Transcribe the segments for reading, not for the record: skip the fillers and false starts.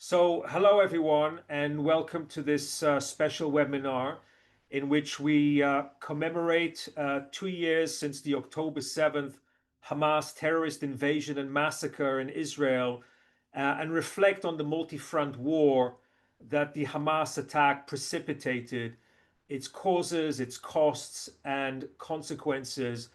Hello everyone, and welcome to this special webinar in which we commemorate 2 years since the October 7th Hamas terrorist invasion and massacre in Israel, and reflect on the multi-front war that the Hamas attack precipitated, its causes, its costs, and consequences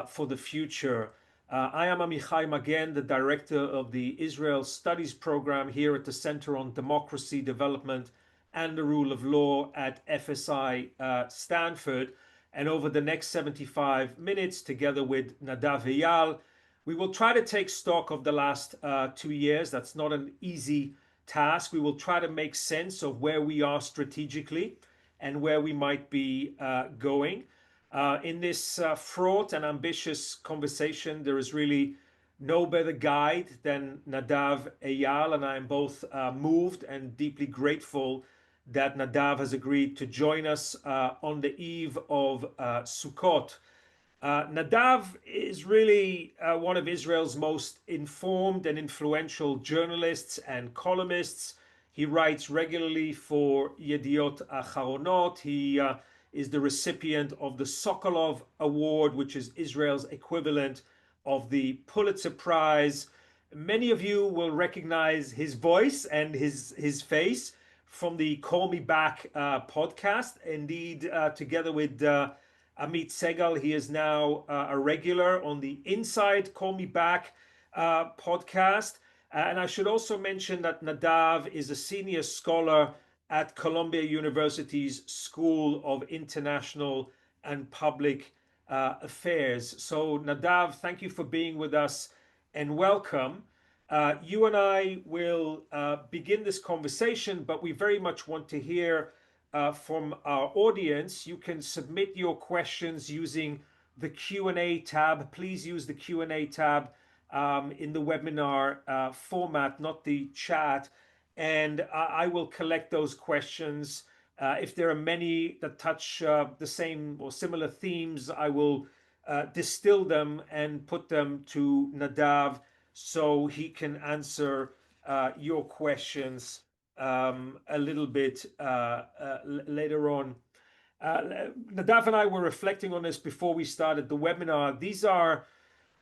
for the future. I am Amichai Magen, the director of the Israel Studies program here at the Center on Democracy, Development, and the Rule of Law at FSI Stanford. And over the next 75 minutes, together with Nadav Eyal, we will try to take stock of the last 2 years. That's not an easy task. We will try to make sense of where we are strategically and where we might be going. In this fraught and ambitious conversation, there is really no better guide than Nadav Eyal, and I am both moved and deeply grateful that Nadav has agreed to join us on the eve of Sukkot. Nadav is really one of Israel's most informed and influential journalists and columnists. He writes regularly for Yedioth Ahronoth. He is the recipient of the Sokolov Award, which is Israel's equivalent of the Pulitzer Prize. Many of you will recognize his voice and his face from the Call Me Back podcast. Indeed, together with Amichai Magen, he is now a regular on the Inside Call Me Back podcast. And I should also mention that Nadav is a senior scholar at Columbia University's School of International and Public Affairs. So Nadav, thank you for being with us and welcome. You and I will begin this conversation, but we very much want to hear from our audience. You can submit your questions using the Q&A tab. Please use the Q&A tab in the webinar format, not the chat. And I will collect those questions. If there are many that touch the same or similar themes, I will distill them and put them to Nadav so he can answer your questions a little bit later on. Nadav and I were reflecting on this before we started the webinar. These are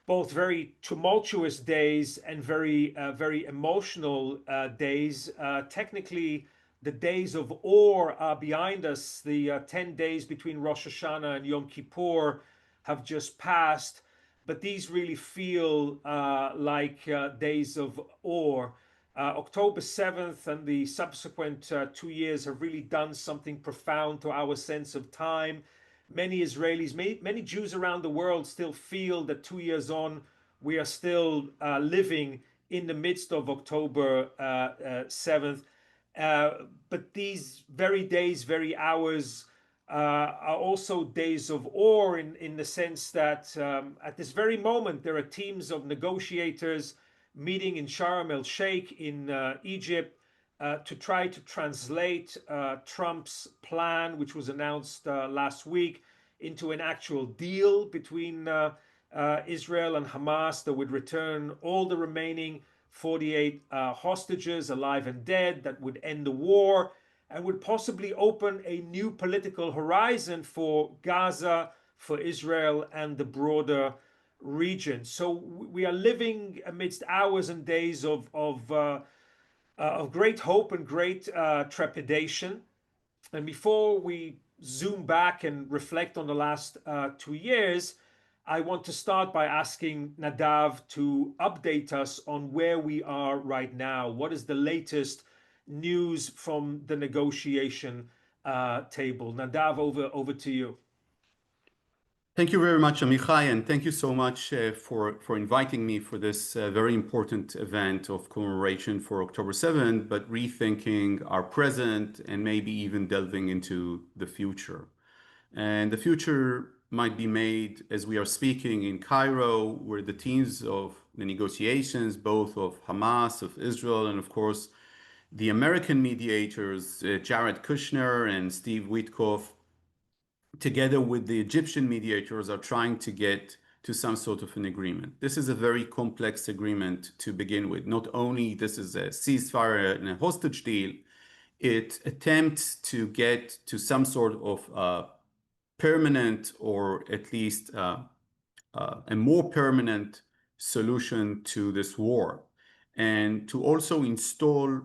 both very tumultuous days and very emotional days. Technically, the days of awe are behind us. The 10 days between Rosh Hashanah and Yom Kippur have just passed, but these really feel like days of awe. October 7th and the subsequent 2 years have really done something profound to our sense of time. Many Israelis, many Jews around the world still feel that 2 years on, we are still living in the midst of October 7th. But these very days, very hours are also days of awe in the sense that at this very moment, there are teams of negotiators meeting in Sharm el-Sheikh in Egypt to try to translate Trump's plan, which was announced last week, into an actual deal between Israel and Hamas that would return all the remaining 48 hostages, alive and dead, that would end the war and would possibly open a new political horizon for Gaza, for Israel, and the broader region. So we are living amidst hours and days of great hope and great trepidation. And before we zoom back and reflect on the last 2 years, I want to start by asking Nadav to update us on where we are right now. What is the latest news from the negotiation table? Nadav, over to you. Thank you very much, Amichai, and thank you so much for inviting me for this very important event of commemoration for October 7th, but rethinking our present and maybe even delving into the future. And the future might be made as we are speaking in Cairo, where the teams of the negotiations, both of Hamas, of Israel, and of course, the American mediators, Jared Kushner and Steve Witkoff, together with the Egyptian mediators, are trying to get to some sort of an agreement. This is a very complex agreement to begin with. Not only this is a ceasefire and a hostage deal, it attempts to get to some sort of permanent, or at least a more permanent solution to this war, and to also install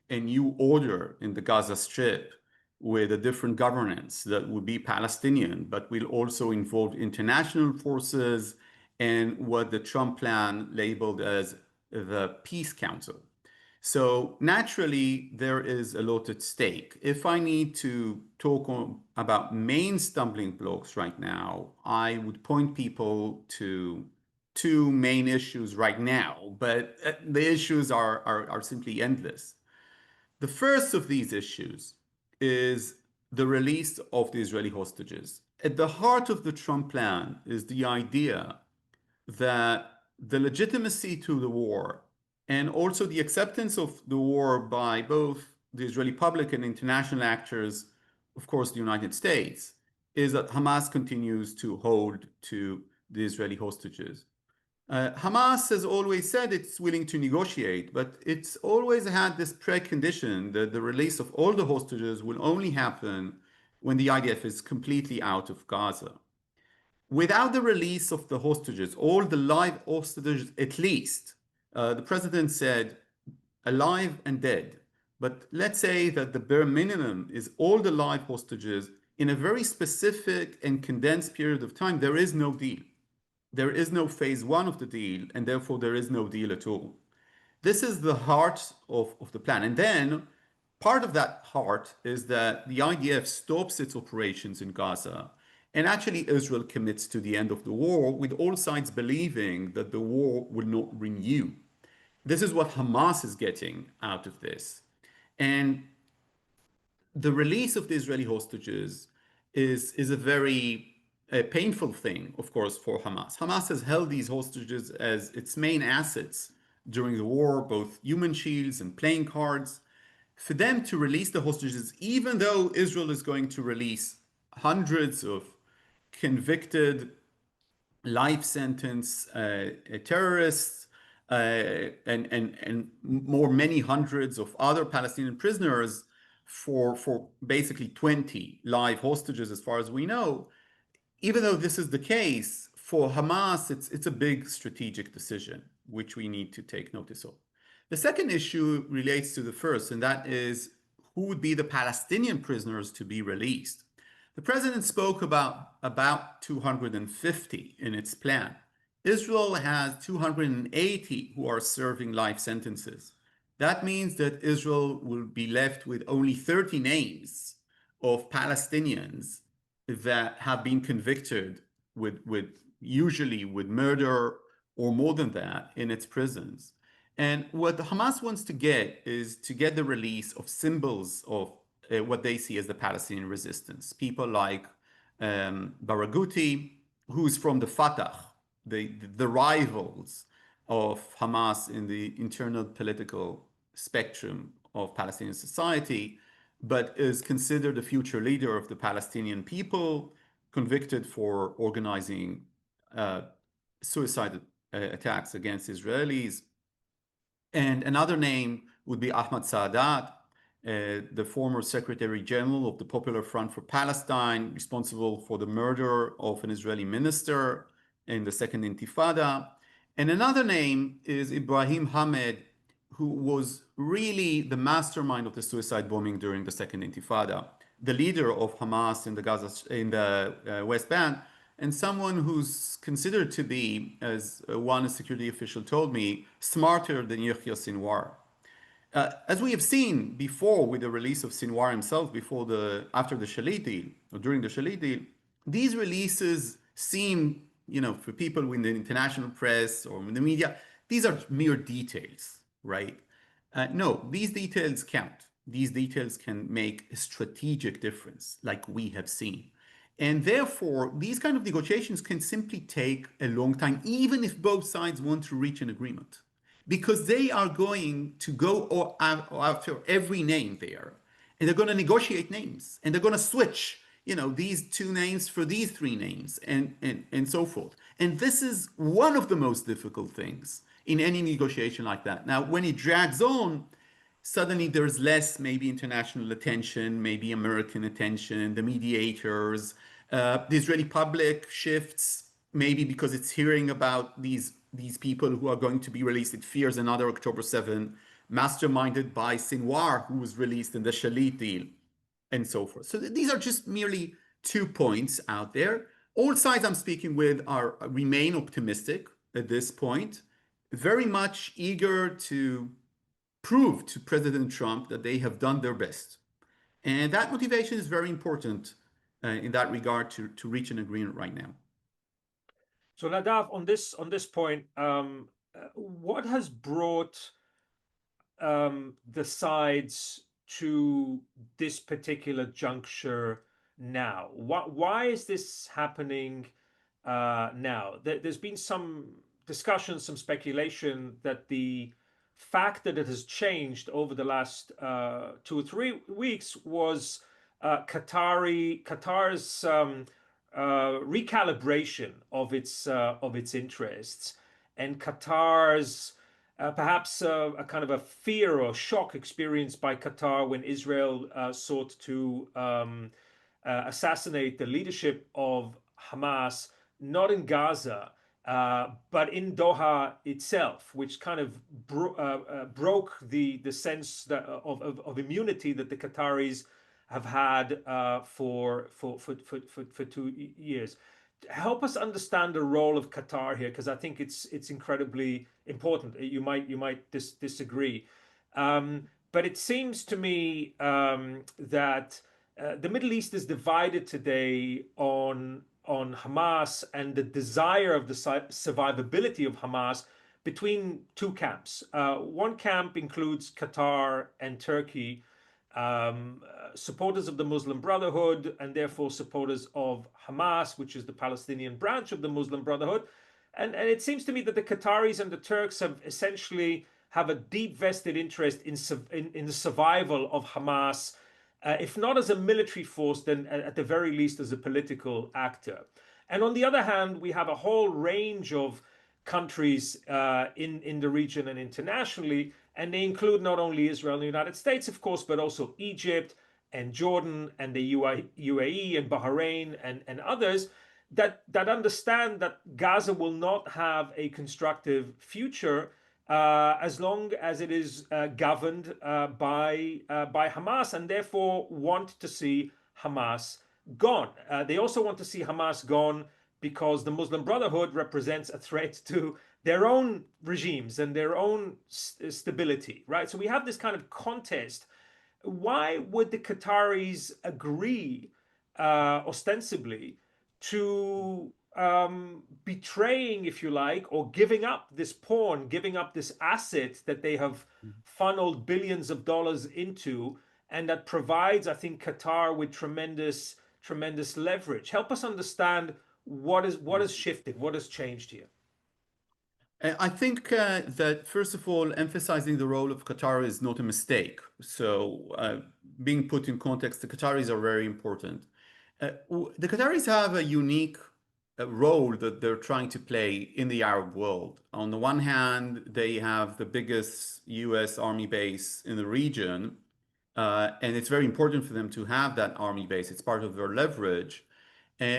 a new order in the Gaza Strip with a different governance that would be Palestinian, but will also involve international forces and what the Trump plan labeled as the Peace Council. So naturally, there is a lot at stake. If I need to talk about main stumbling blocks right now, I would point people to two main issues right now, but the issues are simply endless. The first of these issues is the release of the Israeli hostages. At the heart of the Trump plan is the idea that the legitimacy to the war and also the acceptance of the war by both the Israeli public and international actors, of course, the United States, is that Hamas continues to hold to the Israeli hostages. Hamas has always said it's willing to negotiate, but it's always had this precondition that the release of all the hostages will only happen when the IDF is completely out of Gaza. Without the release of the hostages, all the live hostages at least, the president said alive and dead. But let's say that the bare minimum is all the live hostages in a very specific and condensed period of time. There is no deal. There is no phase one of the deal, and therefore there is no deal at all. This is the heart of the plan. And then part of that heart is that the IDF stops its operations in Gaza. And actually, Israel commits to the end of the war, with all sides believing that the war will not renew. This is what Hamas is getting out of this. And the release of the Israeli hostages is a very painful thing, of course, for Hamas. Hamas has held these hostages as its main assets during the war, both human shields and playing cards. For them to release the hostages, even though Israel is going to release hundreds of convicted life sentence terrorists and more many hundreds of other Palestinian prisoners for basically 20 live hostages, as far as we know. Even though this is the case, for Hamas, it's a big strategic decision, which we need to take notice of. The second issue relates to the first, and that is who would be the Palestinian prisoners to be released. The president spoke about 250 in its plan. Israel has 280 who are serving life sentences. That means that Israel will be left with only 30 names of Palestinians that have been convicted usually with murder or more than that in its prisons. And what the Hamas wants to get is to get the release of symbols of what they see as the Palestinian resistance. People like Barghouti, who's from the Fatah, the rivals of Hamas in the internal political spectrum of Palestinian society, but is considered a future leader of the Palestinian people, convicted for organizing suicide attacks against Israelis. And another name would be Ahmad Saadat, the former Secretary General of the Popular Front for Palestine, responsible for the murder of an Israeli minister in the Second Intifada. And another name is Ibrahim Hamed, who was really the mastermind of the suicide bombing during the Second Intifada, the leader of Hamas in the West Bank, and someone who's considered to be, as one security official told me, smarter than Yahya Sinwar. As we have seen before with the release of Sinwar himself, after the Shalit deal, or during the Shalit deal, these releases seem, for people in the international press or in the media, these are mere details, right? No, these details count. These details can make a strategic difference, like we have seen. And therefore, these kind of negotiations can simply take a long time, even if both sides want to reach an agreement, because they are going to go after every name there, and they're going to negotiate names, and they're going to switch. these two names for these three names, and so forth. And this is one of the most difficult things in any negotiation like that. Now, when it drags on, suddenly there's less maybe international attention, maybe American attention, the mediators, the Israeli public shifts, maybe because it's hearing about these people who are going to be released. It fears another October 7, masterminded by Sinwar, who was released in the Shalit deal, and so forth. So these are just merely 2 points out there. All sides I'm speaking with are remain optimistic at this point, very much eager to prove to President Trump that they have done their best. And that motivation is very important in that regard to reach an agreement right now. So Nadav, on this point, what has brought the sides to this particular juncture now? Why is this happening now? There's been some discussion, some speculation that the fact that it has changed over the last 2 or 3 weeks was Qatar's recalibration of its interests, and Qatar's perhaps a kind of a fear or shock experienced by Qatar when Israel sought to assassinate the leadership of Hamas, not in Gaza, but in Doha itself, which kind of broke the sense of immunity that the Qataris have had for 2 years. Help us understand the role of Qatar here, because I think it's incredibly important. You might disagree, but it seems to me that the Middle East is divided today on Hamas and the desire of the survivability of Hamas between two camps. One camp includes Qatar and Turkey, supporters of the Muslim Brotherhood and therefore supporters of Hamas, which is the Palestinian branch of the Muslim Brotherhood. And it seems to me that the Qataris and the Turks have essentially have a deep vested interest in the survival of Hamas, if not as a military force, then at the very least as a political actor. And on the other hand, we have a whole range of countries in the region and internationally, and they include not only Israel and the United States, of course, but also Egypt and Jordan and the UAE and Bahrain and others that understand that Gaza will not have a constructive future as long as it is governed by Hamas, and therefore want to see Hamas gone. They also want to see Hamas gone because the Muslim Brotherhood represents a threat to their own regimes and their own stability, right? So we have this kind of contest. Why would the Qataris agree, ostensibly, to betraying, if you like, or giving up this pawn, giving up this asset that they have funneled billions of dollars into, and that provides, I think, Qatar with tremendous leverage? Help us understand what has shifted, what has changed here. I think that, first of all, emphasizing the role of Qatar is not a mistake. So, being put in context, the Qataris are very important. The Qataris have a unique role that they're trying to play in the Arab world. On the one hand, they have the biggest US army base in the region, and it's very important for them to have that army base. It's part of their leverage.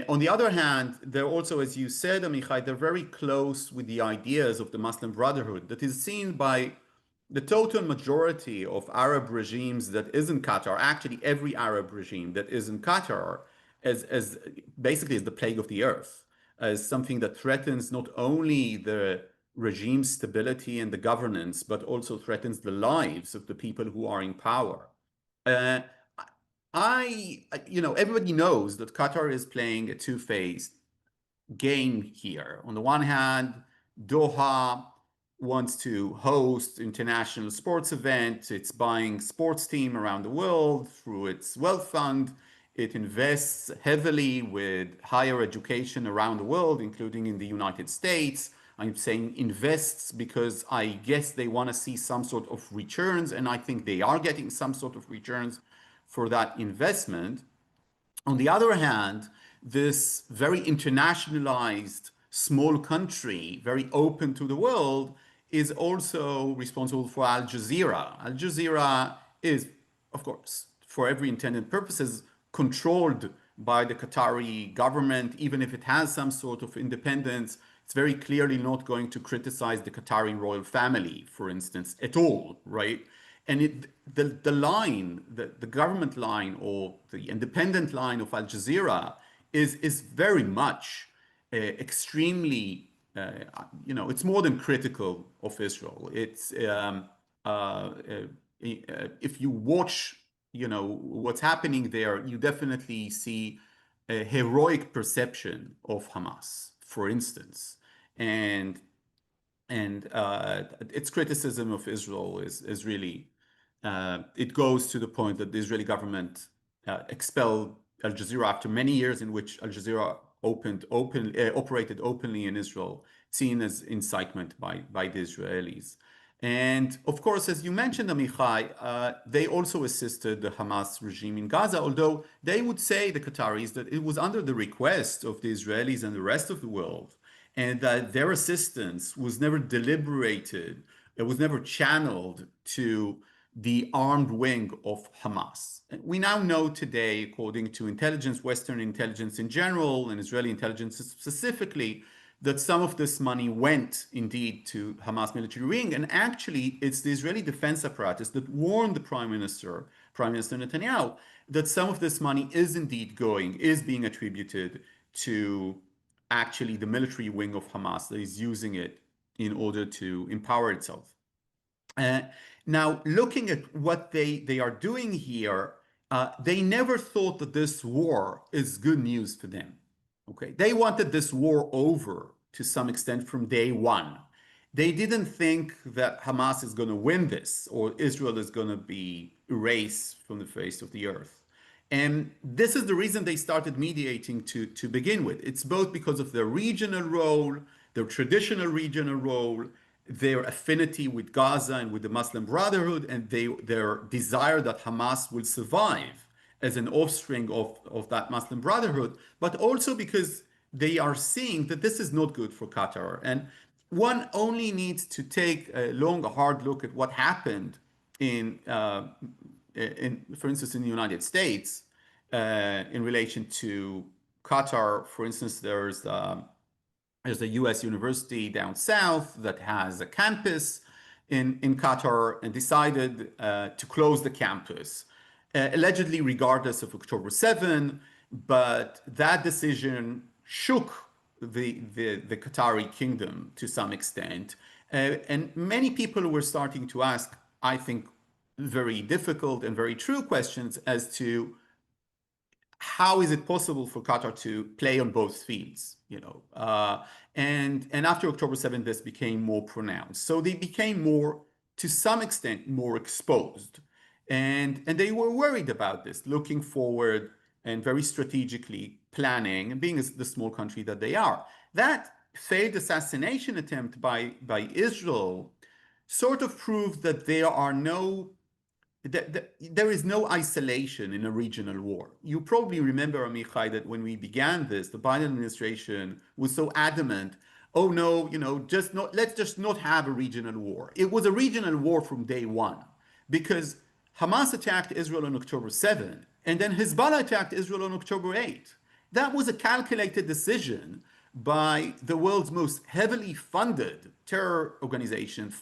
On the other hand, they're also, as you said, Amichai, they're very close with the ideas of the Muslim Brotherhood that is seen by the total majority of Arab regimes that is in Qatar, actually every Arab regime that is in Qatar, as basically as the plague of the earth, as something that threatens not only the regime's stability and the governance, but also threatens the lives of the people who are in power. Uh, everybody knows that Qatar is playing a two-phased game here. On the one hand, Doha wants to host international sports events. It's buying sports team around the world through its wealth fund. It invests heavily with higher education around the world, including in the United States. I'm saying invests because I guess they want to see some sort of returns, and I think they are getting some sort of returns for that investment. On the other hand, this very internationalized small country, very open to the world, is also responsible for Al Jazeera. Al Jazeera is, of course, for every intended purposes, controlled by the Qatari government, even if it has some sort of independence. It's very clearly not going to criticize the Qatari royal family, for instance, at all, right? And the government line or the independent line of Al Jazeera is very much extremely, it's more than critical of Israel. It's if you watch, what's happening there, you definitely see a heroic perception of Hamas, for instance, and its criticism of Israel is really it goes to the point that the Israeli government expelled Al Jazeera after many years in which Al Jazeera operated openly in Israel, seen as incitement by the Israelis. And of course, as you mentioned, Amichai, they also assisted the Hamas regime in Gaza, although they would say, the Qataris, that it was under the request of the Israelis and the rest of the world, and that their assistance was never deliberated, it was never channeled to the armed wing of Hamas. We now know today, according to intelligence, Western intelligence in general, and Israeli intelligence specifically, that some of this money went indeed to Hamas military wing. And actually, it's the Israeli defense apparatus that warned the Prime Minister Netanyahu, that some of this money is indeed is being attributed to actually the military wing of Hamas that is using it in order to empower itself. Now, looking at what they are doing here, they never thought that this war is good news for them. Okay, they wanted this war over to some extent from day one. They didn't think that Hamas is going to win this or Israel is going to be erased from the face of the earth. And this is the reason they started mediating to begin with. It's both because of their regional role, their traditional regional role, their affinity with Gaza and with the Muslim Brotherhood, and their desire that Hamas will survive as an offspring of that Muslim Brotherhood, but also because they are seeing that this is not good for Qatar. And one only needs to take a long, hard look at what happened for instance, in the United States, in relation to Qatar. For instance, there's a US university down south that has a campus in Qatar and decided to close the campus, allegedly regardless of October 7, but that decision shook the Qatari kingdom to some extent. And many people were starting to ask, I think, very difficult and very true questions as to how is it possible for Qatar to play on both fields, and after October 7th, this became more pronounced. So they became more, to some extent, more exposed. And they were worried about this, looking forward and very strategically planning, and being the small country that they are. That failed assassination attempt by Israel sort of proved that there is no isolation in a regional war. You probably remember, Amichai, that when we began this, the Biden administration was so adamant, oh no, let's just not have a regional war. It was a regional war from day one, because Hamas attacked Israel on October 7, and then Hezbollah attacked Israel on October 8. That was a calculated decision by the world's most heavily funded terror organization,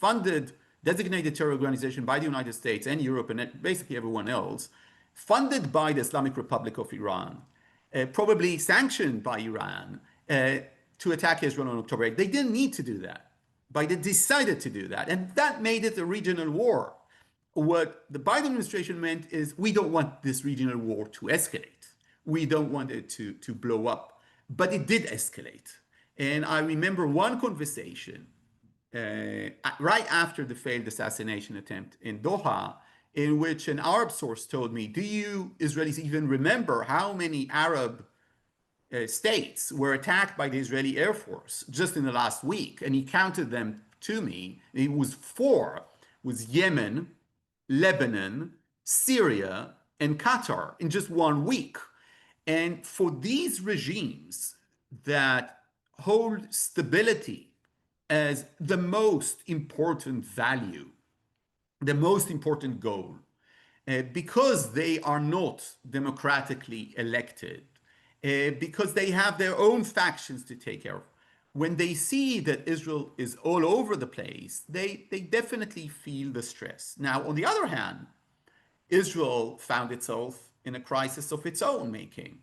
designated terror organization by the United States and Europe and basically everyone else, funded by the Islamic Republic of Iran, probably sanctioned by Iran, to attack Israel on October 8. They didn't need to do that, but they decided to do that. And that made it a regional war. What the Biden administration meant is, we don't want this regional war to escalate. We don't want it to blow up. But it did escalate. And I remember one conversation right after the failed assassination attempt in Doha, in which an Arab source told me, do you Israelis even remember how many Arab states were attacked by the Israeli Air Force just in the last week? And he counted them to me. It was 4. It was Yemen, Lebanon, Syria, and Qatar in just 1 week. And for these regimes that hold stability as the most important value, the most important goal, because they are not democratically elected, because they have their own factions to take care of. When they see that Israel is all over the place, they definitely feel the stress. Now, on the other hand, Israel found itself in a crisis of its own making.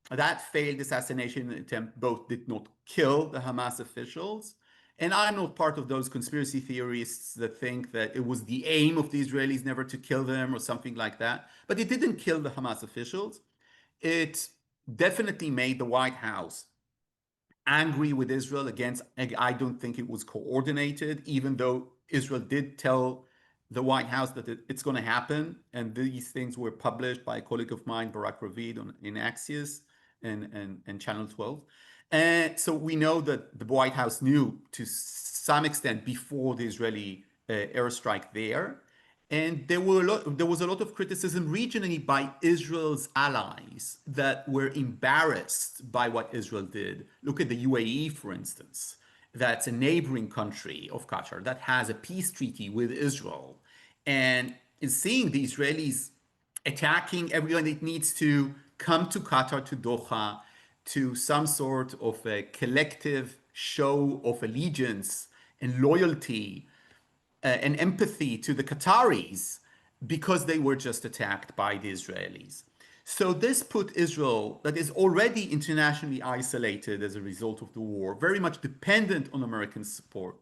That failed assassination attempt both did not kill the Hamas officials, and I'm not part of those conspiracy theorists that think that it was the aim of the Israelis never to kill them or something like that. But it didn't kill the Hamas officials. It definitely made the White House angry with Israel against, I don't think it was coordinated, even though Israel did tell the White House that it's going to happen. And these things were published by a colleague of mine, Barak Ravid, in Axios and Channel 12. And so we know that the White House knew to some extent before the Israeli airstrike there. And there was a lot of criticism regionally by Israel's allies that were embarrassed by what Israel did. Look at the UAE, for instance. That's a neighboring country of Qatar that has a peace treaty with Israel. And in seeing the Israelis attacking everyone that needs to come to Qatar, to Doha, to some sort of a collective show of allegiance and loyalty and empathy to the Qataris because they were just attacked by the Israelis. So this put Israel, that is already internationally isolated as a result of the war, very much dependent on American support,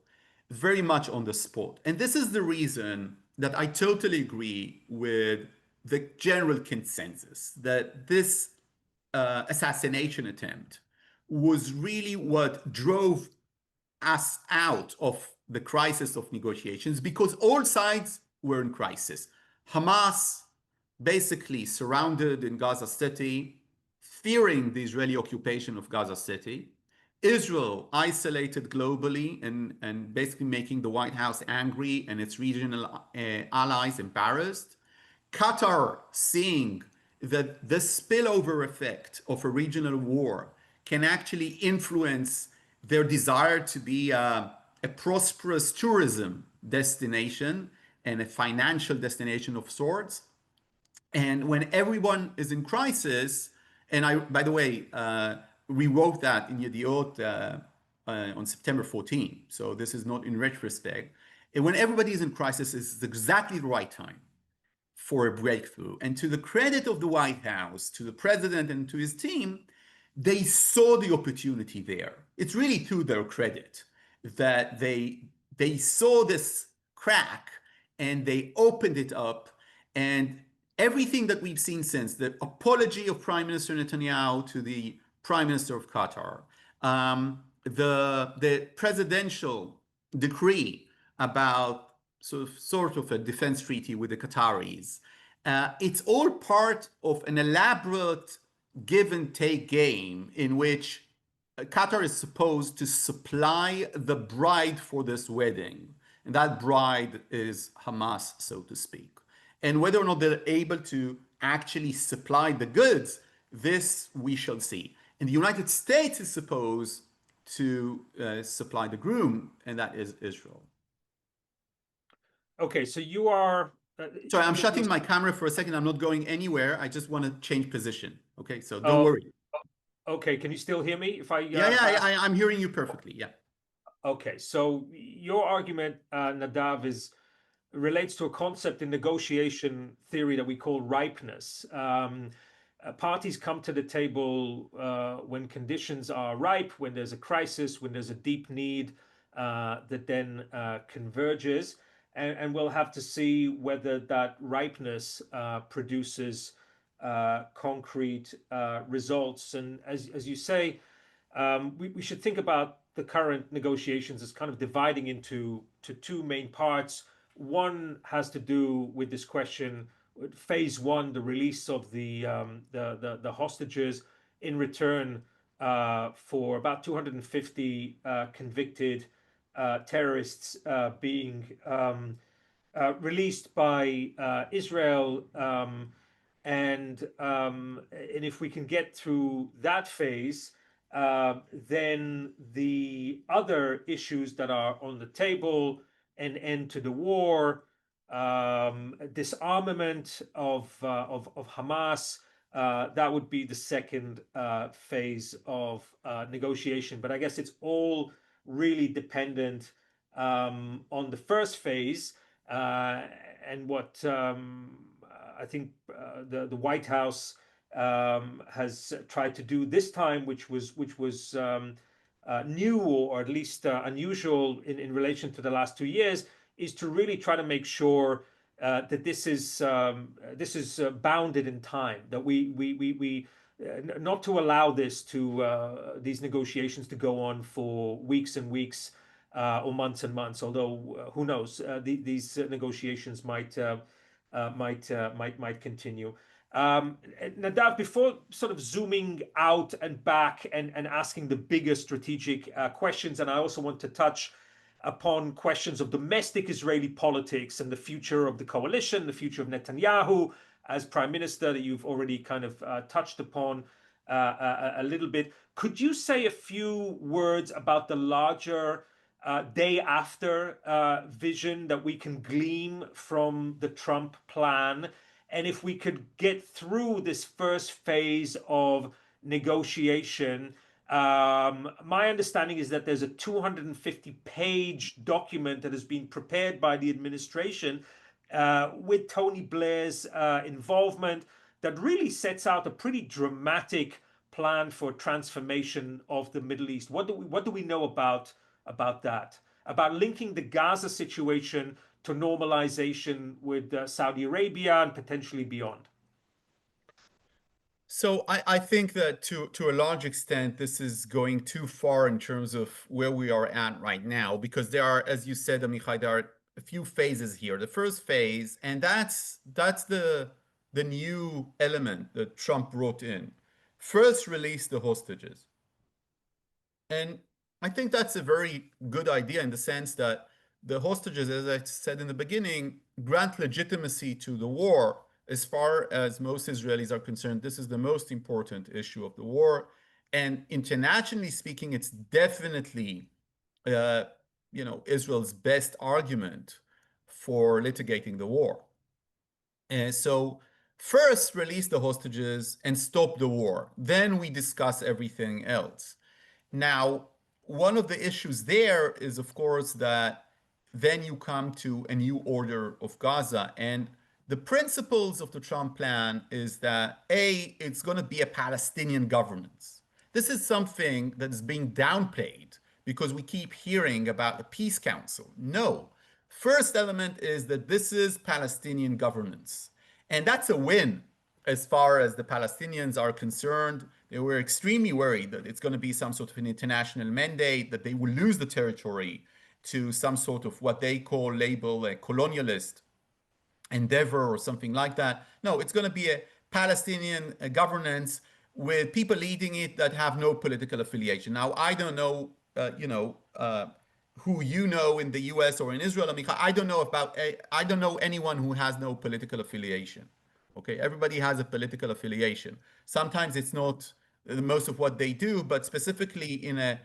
very much on the spot. And this is the reason that I totally agree with the general consensus that this assassination attempt was really what drove us out of the crisis of negotiations because all sides were in crisis. Hamas basically surrounded in Gaza City, fearing the Israeli occupation of Gaza City. Israel isolated globally and basically making the White House angry and its regional allies embarrassed. Qatar seeing that the spillover effect of a regional war can actually influence their desire to be a prosperous tourism destination and a financial destination of sorts. And when everyone is in crisis, and I, by the way, rewrote that in Yedioth on September 14. So this is not in retrospect. And when everybody is in crisis, it's exactly the right time for a breakthrough. And to the credit of the White House, to the president and to his team, they saw the opportunity there. It's really to their credit that they saw this crack and they opened it up. And everything that we've seen since, the apology of Prime Minister Netanyahu to the Prime Minister of Qatar, the presidential decree about sort of a defense treaty with the Qataris. It's all part of an elaborate give and take game in which Qatar is supposed to supply the bride for this wedding. And that bride is Hamas, so to speak. And whether or not they're able to actually supply the goods, this we shall see. And the United States is supposed to supply the groom, and that is Israel. Okay, so you are. Sorry, I'm shutting my camera for a second. I'm not going anywhere. I just want to change position. Okay, so don't Oh, worry. okay. Can you still hear me? If I I'm hearing you perfectly. Yeah. Okay, so your argument, Nadav, relates to a concept in negotiation theory that we call ripeness. Parties come to the table when conditions are ripe, when there's a crisis, when there's a deep need that then converges. And we'll have to see whether that ripeness produces concrete results. And as you say, we should think about the current negotiations as kind of dividing into two main parts. One has to do with this question, phase one, the release of the hostages in return for about 250 convicted terrorists being released by Israel. And if we can get through that phase, then the other issues that are on the table, an end to the war, disarmament of Hamas, that would be the second phase of negotiation. But I guess it's all really dependent on the first phase, and what I think the White House has tried to do this time, which was new, or at least unusual in relation to the last 2 years, is to really try to make sure that this is bounded in time. That we not to allow these negotiations to go on for weeks and weeks or months and months. Although who knows, these negotiations might continue. Nadav, before sort of zooming out and back and asking the bigger strategic questions, and I also want to touch upon questions of domestic Israeli politics and the future of the coalition, the future of Netanyahu as prime minister, that you've already kind of touched upon a little bit. Could you say a few words about the larger day after vision that we can glean from the Trump plan? And if we could get through this first phase of negotiation, my understanding is that there's a 250-page document that has been prepared by the administration with Tony Blair's involvement, that really sets out a pretty dramatic plan for transformation of the Middle East. What do we know about that? About linking the Gaza situation to normalization with Saudi Arabia and potentially beyond? So I think that to a large extent, this is going too far in terms of where we are at right now, because there are, as you said, Amichai, there are a few phases here. The first phase, and that's the new element that Trump brought in. First, release the hostages. And I think that's a very good idea in the sense that the hostages, as I said in the beginning, grant legitimacy to the war. As far as most Israelis are concerned, this is the most important issue of the war. And internationally speaking, it's definitely, Israel's best argument for litigating the war. And so first release the hostages and stop the war. Then we discuss everything else. Now, one of the issues there is, of course, that then you come to a new order of Gaza. And the principles of the Trump plan is that, A, it's going to be a Palestinian governance. This is something that is being downplayed because we keep hearing about the peace council. No. First element is that this is Palestinian governance. And that's a win as far as the Palestinians are concerned. They were extremely worried that it's going to be some sort of an international mandate, that they will lose the territory to some sort of what they label a colonialist endeavor or something like that. No, it's going to be a Palestinian governance with people leading it that have no political affiliation. Now, I don't know, who you know in the US or in Israel. I don't know anyone who has no political affiliation. Okay, everybody has a political affiliation. Sometimes it's not most of what they do, but specifically in a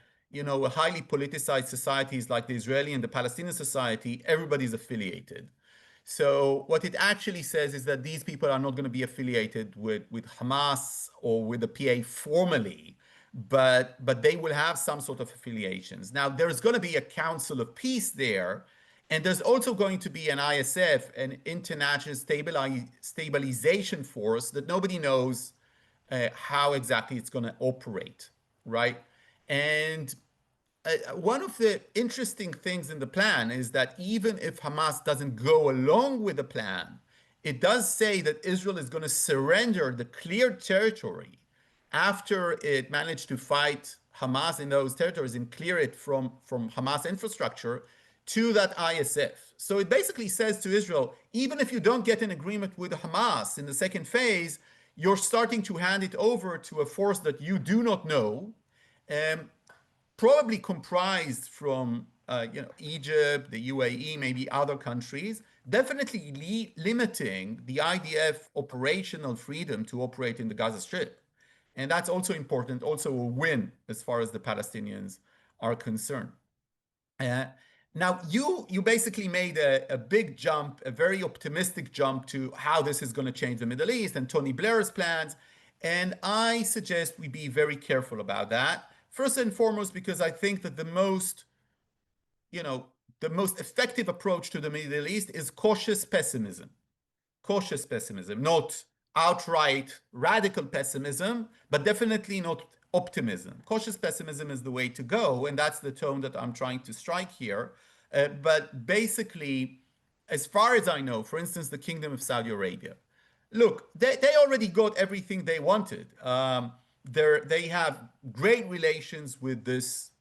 highly politicized societies like the Israeli and the Palestinian society, everybody's affiliated. So what it actually says is that these people are not going to be affiliated with Hamas or with the PA formally, but they will have some sort of affiliations. Now, there's going to be a Council of Peace there, and there's also going to be an ISF, an international stabilization force that nobody knows how exactly it's going to operate, right? And one of the interesting things in the plan is that even if Hamas doesn't go along with the plan, it does say that Israel is going to surrender the cleared territory after it managed to fight Hamas in those territories and clear it from Hamas infrastructure to that ISF. So it basically says to Israel, even if you don't get an agreement with Hamas in the second phase, you're starting to hand it over to a force that you do not know, probably comprised from Egypt, the UAE, maybe other countries, definitely limiting the IDF operational freedom to operate in the Gaza Strip. And that's also important, also a win as far as the Palestinians are concerned. Uh, Now, you basically made a big jump, a very optimistic jump to how this is going to change the Middle East and Tony Blair's plans. And I suggest we be very careful about that. First and foremost, because I think that you know, the most effective approach to the Middle East is cautious pessimism, not outright radical pessimism, but definitely not optimism. Cautious pessimism is the way to go, and that's the tone that I'm trying to strike here. But basically, as far as I know, for instance, the Kingdom of Saudi Arabia, look, they already got everything they wanted. They have great relations with this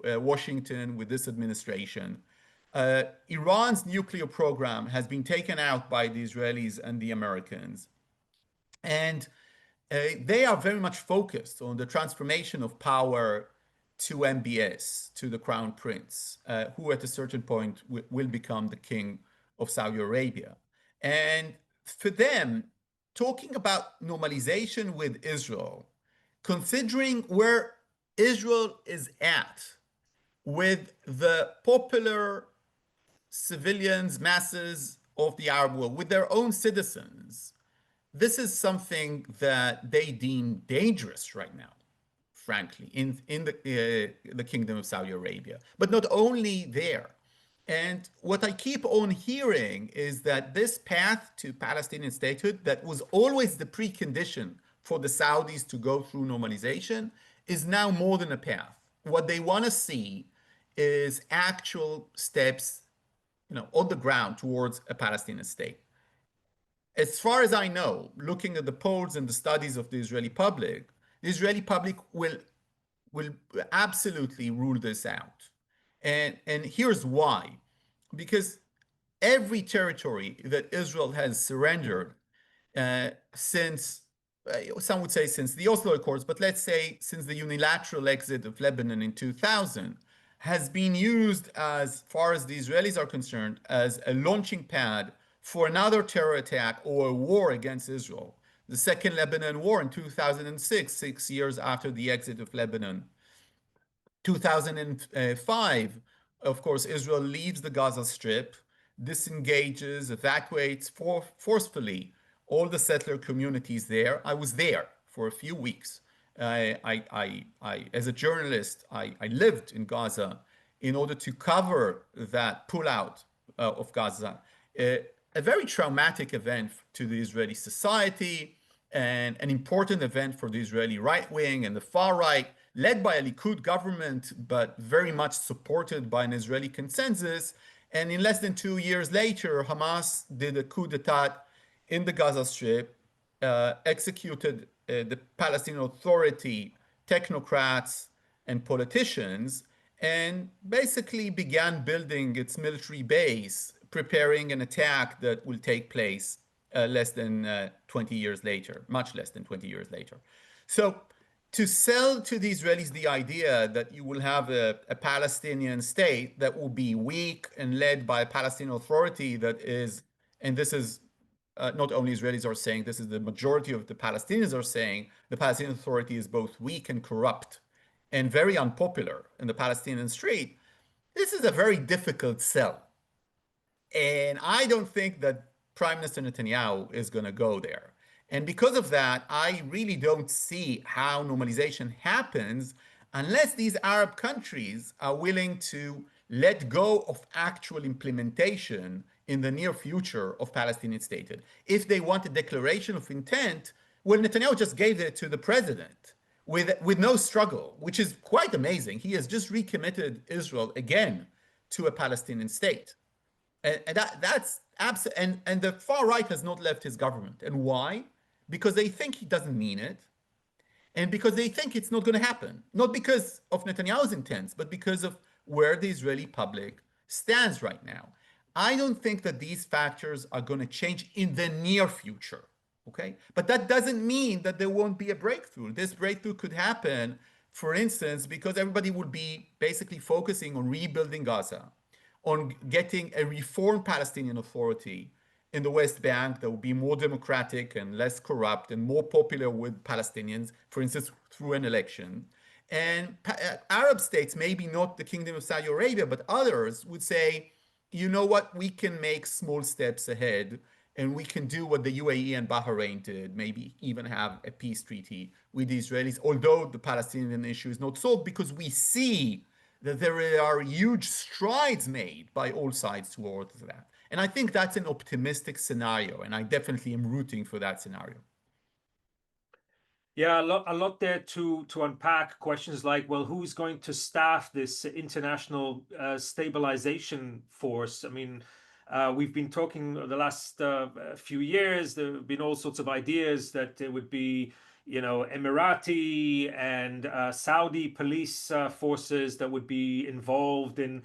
Washington, with this administration. Iran's nuclear program has been taken out by the Israelis and the Americans. And they are very much focused on the transformation of power to MBS, to the crown prince, who at a certain point will become the king of Saudi Arabia. And for them, talking about normalization with Israel, considering where Israel is at with the popular civilians, masses of the Arab world, with their own citizens, this is something that they deem dangerous right now, frankly, in the Kingdom of Saudi Arabia. But not only there. And what I keep on hearing is that this path to Palestinian statehood, that was always the precondition for the Saudis to go through normalization, is now more than a path. What they want to see is actual steps, on the ground towards a Palestinian state. As far as I know, looking at the polls and the studies of the Israeli public will absolutely rule this out. And here's why. Because every territory that Israel has surrendered since, some would say since the Oslo Accords, but let's say since the unilateral exit of Lebanon in 2000, has been used, as far as the Israelis are concerned, as a launching pad for another terror attack or a war against Israel. The Second Lebanon War in 2006, 6 years after the exit of Lebanon. 2005, of course, Israel leaves the Gaza Strip, disengages, evacuates forcefully all the settler communities there. I was there for a few weeks. As a journalist, I lived in Gaza in order to cover that pullout of Gaza. A very traumatic event to the Israeli society, and an important event for the Israeli right wing and the far right, led by a Likud government, but very much supported by an Israeli consensus. And in less than 2 years later, Hamas did a coup d'etat in the Gaza Strip, executed the Palestinian Authority, technocrats, and politicians, and basically began building its military base, preparing an attack that will take place less than 20 years later, much less than 20 years later. So to sell to the Israelis the idea that you will have a Palestinian state that will be weak and led by a Palestinian Authority that is, and this is not only Israelis are saying, this is the majority of the Palestinians are saying, the Palestinian Authority is both weak and corrupt and very unpopular in the Palestinian street. This is a very difficult sell. And I don't think that Prime Minister Netanyahu is going to go there. And because of that, I really don't see how normalization happens unless these Arab countries are willing to let go of actual implementation in the near future of Palestinian statehood. If they want a declaration of intent, well, Netanyahu just gave it to the president with no struggle, which is quite amazing. He has just recommitted Israel again to a Palestinian state. And that's absolutely, and the far right has not left his government. And why? Because they think he doesn't mean it, and because they think it's not going to happen. Not because of Netanyahu's intents, but because of where the Israeli public stands right now. I don't think that these factors are going to change in the near future, okay? But that doesn't mean that there won't be a breakthrough. This breakthrough could happen For instance, because everybody would be basically focusing on rebuilding Gaza, on getting a reformed Palestinian Authority in the West Bank that would be more democratic and less corrupt and more popular with Palestinians, for instance, through an election. And Arab states, maybe not the Kingdom of Saudi Arabia, but others would say, you know what, we can make small steps ahead and we can do what the UAE and Bahrain did, maybe even have a peace treaty with the Israelis, although the Palestinian issue is not solved, because we see that there are huge strides made by all sides towards that. And I think that's an optimistic scenario, and I definitely am rooting for that scenario. Yeah, a lot there to unpack. Questions like, well, who's going to staff this international stabilization force? I mean, we've been talking the last few years. There have been all sorts of ideas that there would be, Emirati and Saudi police forces that would be involved in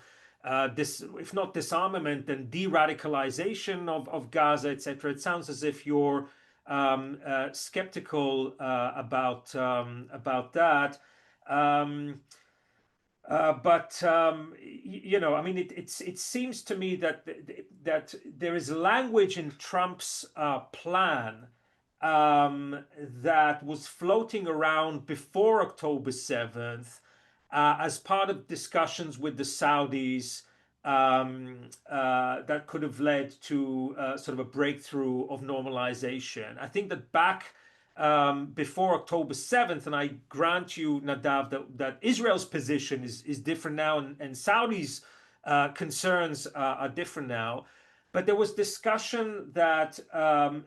this, if not disarmament, then de-radicalization of Gaza, etc. It sounds as if you're skeptical about that. I mean, it seems to me that there is language in Trump's plan that was floating around before October 7th as part of discussions with the Saudis that could have led to sort of a breakthrough of normalization. I think that back before October 7th, and I grant you, Nadav, that Israel's position is different now, and Saudi's concerns are different now. But there was discussion that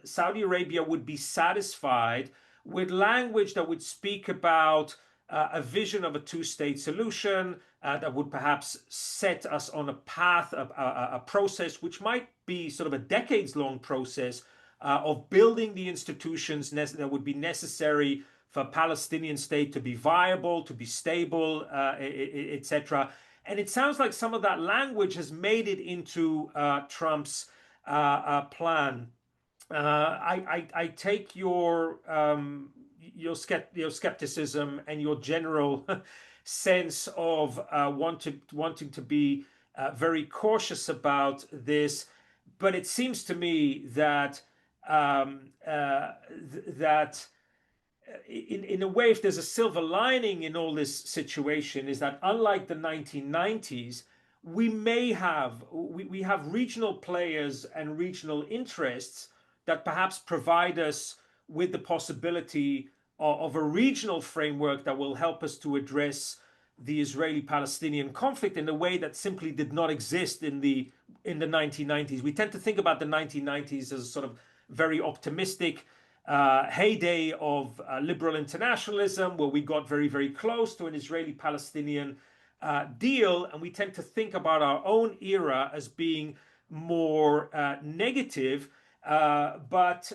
Saudi Arabia would be satisfied with language that would speak about a vision of a two-state solution that would perhaps set us on a path, a process which might be sort of a decades-long process of building the institutions that would be necessary for a Palestinian state to be viable, to be stable, etc. And it sounds like some of that language has made it into Trump's plan. I take your skepticism and your general sense of wanting to be very cautious about this, but it seems to me that that in a way, if there's a silver lining in all this situation, is that unlike the 1990s, we have regional players and regional interests that perhaps provide us with the possibility of a regional framework that will help us to address the Israeli-Palestinian conflict in a way that simply did not exist in the 1990s. We tend to think about the 1990s as a sort of very optimistic heyday of liberal internationalism, where we got very, very close to an Israeli-Palestinian deal, and we tend to think about our own era as being more negative. But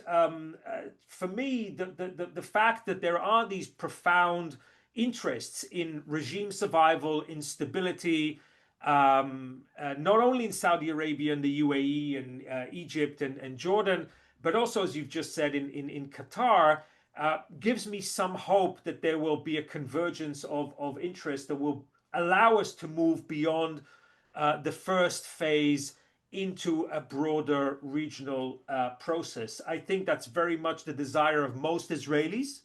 for me, the fact that there are these profound interests in regime survival, in stability, not only in Saudi Arabia and the UAE and Egypt and Jordan, but also, as you've just said, in Qatar, gives me some hope that there will be a convergence of interest that will allow us to move beyond the first phase into a broader regional process. I think that's very much the desire of most Israelis,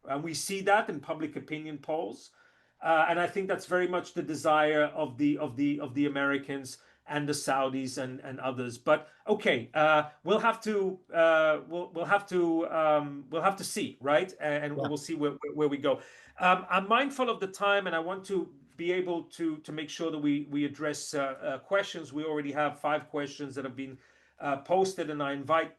and we see that in public opinion polls. And I think that's very much the desire of the Americans and the Saudis and others. But okay, we'll have to see, right? And we'll see where we go. I'm mindful of the time, and I want to be able to make sure that we address questions. We already have 5 questions that have been posted, and I invite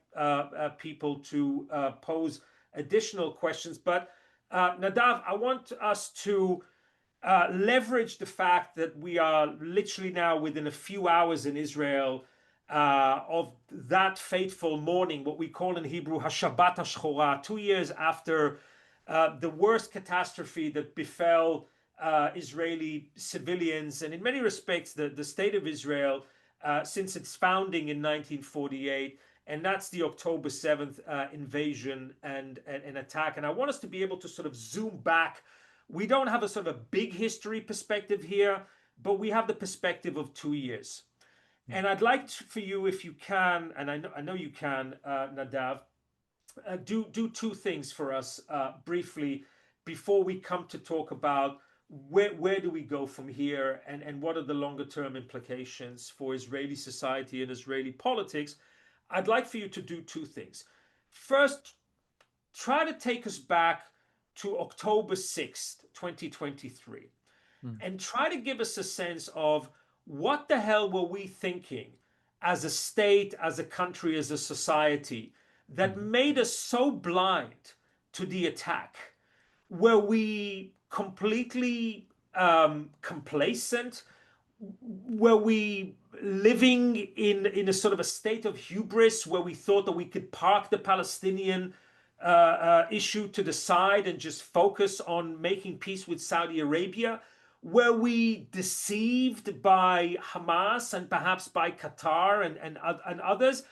people to pose additional questions. But Nadav, I want us to leverage the fact that we are literally now within a few hours in Israel of that fateful morning, what we call in Hebrew Hashabat HaShchora, 2 years after the worst catastrophe that befell Israeli civilians, and in many respects the state of Israel since its founding in 1948, and that's the October 7th invasion and attack. And I want us to be able to sort of zoom back we don't have a sort of a big history perspective here, but we have the perspective of 2 years. And I'd like for you, if you can, and I know you can, Nadav, do two things for us briefly before we come to talk about where do we go from here, and what are the longer term implications for Israeli society and Israeli politics. I'd like for you to do two things. First, try to take us back to October 6th, 2023, and try to give us a sense of what the hell were we thinking as a state, as a country, as a society that made us so blind to the attack. Were we completely complacent? Were we living in a sort of a state of hubris where we thought that we could park the Palestinian issue to the side and just focus on making peace with Saudi Arabia? Were we deceived by Hamas and perhaps by Qatar and others?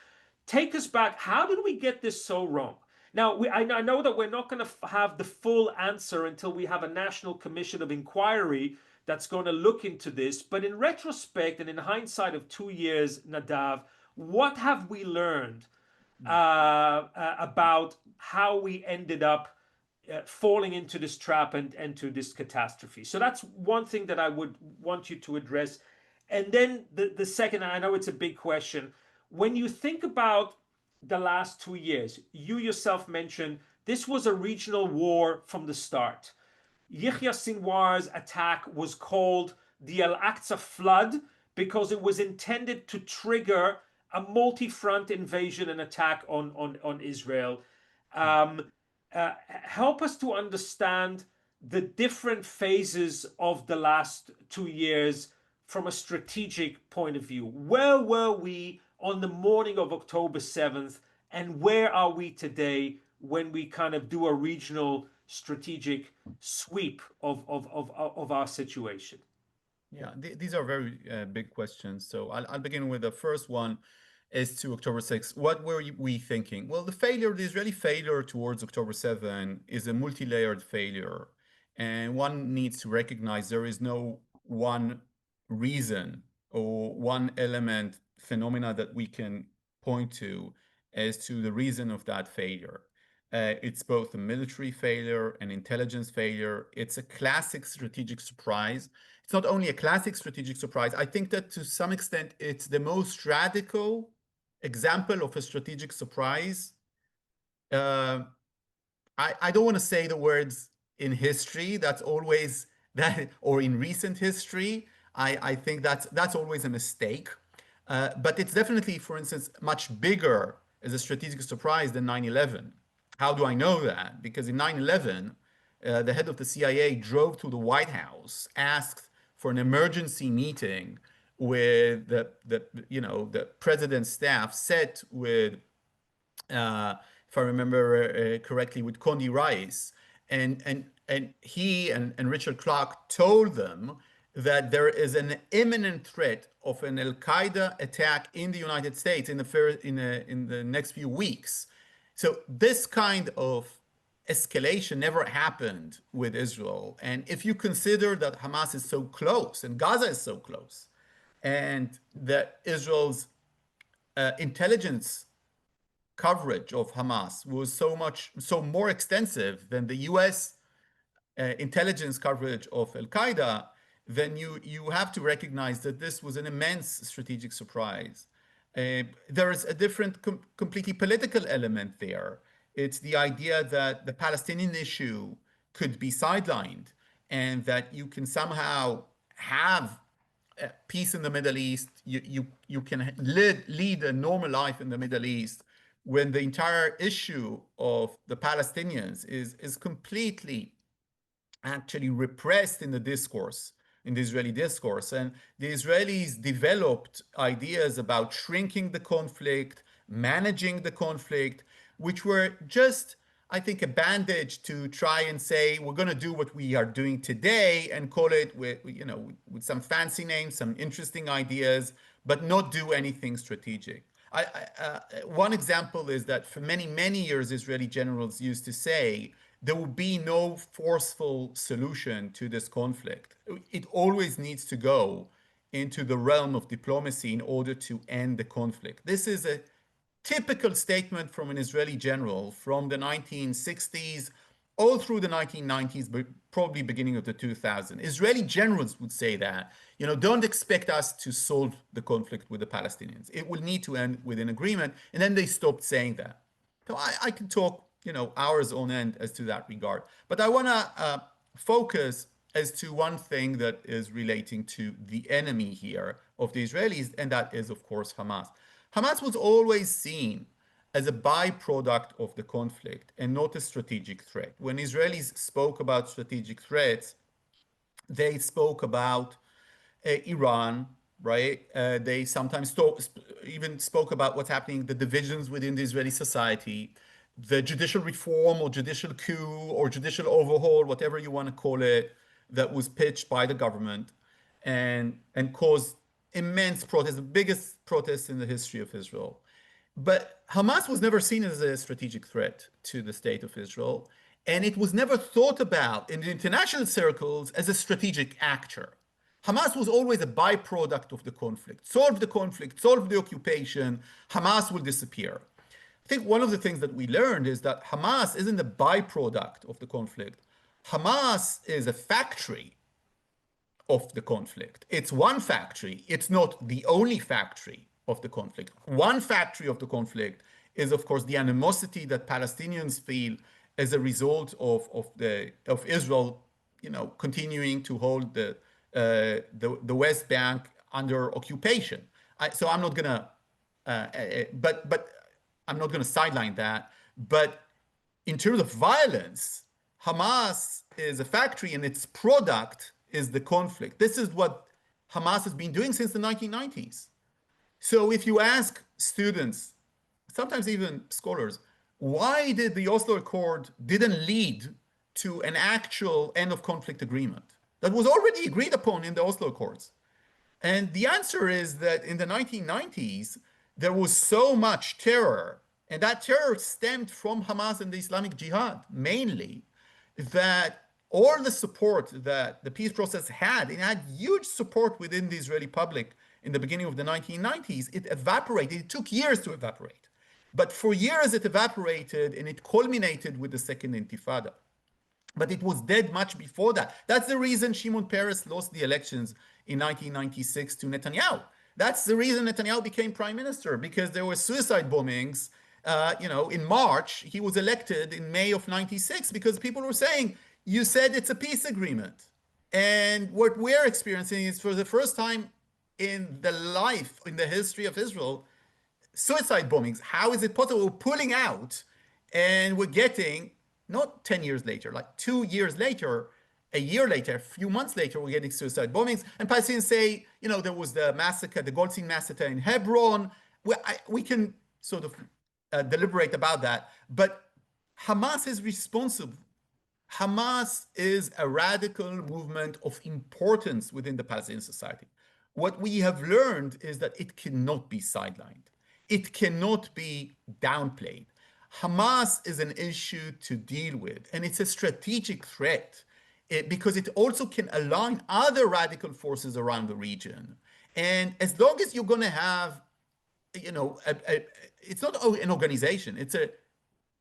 Take us back. How did we get this so wrong? Now, I know that we're not going to have the full answer until we have a National Commission of Inquiry that's going to look into this. But in retrospect and in hindsight of 2 years, Nadav, what have we learned about how we ended up falling into this trap and to this catastrophe? So that's one thing that I would want you to address. And then the second, I know it's a big question. When you think about the last 2 years, you yourself mentioned this was a regional war from the start. Yahya Sinwar's attack was called the Al-Aqsa flood because it was intended to trigger a multi-front invasion and attack on Israel. Help us to understand the different phases of the last 2 years from a strategic point of view. Where were we on the morning of October 7th, and where are we today when we kind of do a regional strategic sweep of our situation? Yeah, these are very big questions. So I'll begin with the first one as to October 6th. What were we thinking? Well, the Israeli failure towards October 7 is a multi-layered failure. And one needs to recognize there is no one reason or one element phenomena that we can point to as to the reason of that failure. It's both a military failure, an intelligence failure. It's a classic strategic surprise. It's not only a classic strategic surprise. I think that to some extent, it's the most radical example of a strategic surprise. I don't want to say the words in history. That's always that, or in recent history. I think that's always a mistake. But it's definitely, for instance, much bigger as a strategic surprise than 9/11. How do I know that? Because in 9/11, the head of the CIA drove to the White House, asked for an emergency meeting with the president's staff, set with, if I remember correctly, with Condi Rice, and he and Richard Clarke told them that there is an imminent threat of an Al-Qaeda attack in the United States in the next few weeks. So this kind of escalation never happened with Israel. And if you consider that Hamas is so close and Gaza is so close, and that Israel's intelligence coverage of Hamas was so more extensive than the US intelligence coverage of Al-Qaeda, then you have to recognize that this was an immense strategic surprise. There is a different, completely political element there. It's the idea that the Palestinian issue could be sidelined and that you can somehow have peace in the Middle East. You can lead a normal life in the Middle East when the entire issue of the Palestinians is completely actually repressed in the discourse, in the Israeli discourse. And the Israelis developed ideas about shrinking the conflict, managing the conflict, which were just, I think, a bandage to try and say, we're going to do what we are doing today and call it with some fancy names, some interesting ideas, but not do anything strategic. One example is that for many, many years, Israeli generals used to say there will be no forceful solution to this conflict. It always needs to go into the realm of diplomacy in order to end the conflict. This is a typical statement from an Israeli general from the 1960s all through the 1990s, but probably beginning of the 2000s. Israeli generals would say that, don't expect us to solve the conflict with the Palestinians. It will need to end with an agreement. And then they stopped saying that. So I can talk, hours on end as to that regard. But I want to focus as to one thing that is relating to the enemy here of the Israelis, and that is, of course, Hamas. Hamas was always seen as a byproduct of the conflict and not a strategic threat. When Israelis spoke about strategic threats, they spoke about Iran, right? They sometimes even spoke about what's happening, the divisions within the Israeli society, the judicial reform or judicial coup or judicial overhaul, whatever you want to call it, that was pitched by the government and caused immense protests, the biggest protests in the history of Israel. But Hamas was never seen as a strategic threat to the state of Israel, and it was never thought about in the international circles as a strategic actor. Hamas was always a byproduct of the conflict. Solve the conflict, solve the occupation, Hamas will disappear. I think one of the things that we learned is that Hamas isn't a byproduct of the conflict. Hamas is a factory of the conflict. It's one factory. It's not the only factory of the conflict. One factory of the conflict is, of course, the animosity that Palestinians feel as a result of Israel, continuing to hold the West Bank under occupation. So I'm not gonna, but I'm not gonna sideline that. But in terms of violence, Hamas is a factory, and its product is the conflict. This is what Hamas has been doing since the 1990s. So if you ask students, sometimes even scholars, why did the Oslo Accord didn't lead to an actual end of conflict agreement that was already agreed upon in the Oslo Accords? And the answer is that in the 1990s, there was so much terror, and that terror stemmed from Hamas and the Islamic Jihad mainly, that all the support that the peace process had, it had huge support within the Israeli public in the beginning of the 1990s, it evaporated. It took years to evaporate. But for years it evaporated, and it culminated with the Second Intifada. But it was dead much before that. That's the reason Shimon Peres lost the elections in 1996 to Netanyahu. That's the reason Netanyahu became prime minister, because there were suicide bombings. In March, he was elected in May of 96 because people were saying, you said it's a peace agreement. And what we're experiencing is, for the first time in the history of Israel, suicide bombings. How is it possible? We're pulling out, and we're getting, not 10 years later, like 2 years later, a year later, a few months later, we're getting suicide bombings. And Palestinians say, there was the massacre, the Goldstein massacre in Hebron. We can sort of deliberate about that. But Hamas is responsible. Hamas is a radical movement of importance within the Palestinian society. What we have learned is that it cannot be sidelined. It cannot be downplayed. Hamas is an issue to deal with, and it's a strategic threat because it also can align other radical forces around the region. And as long as you're going to have, it's not an organization, it's a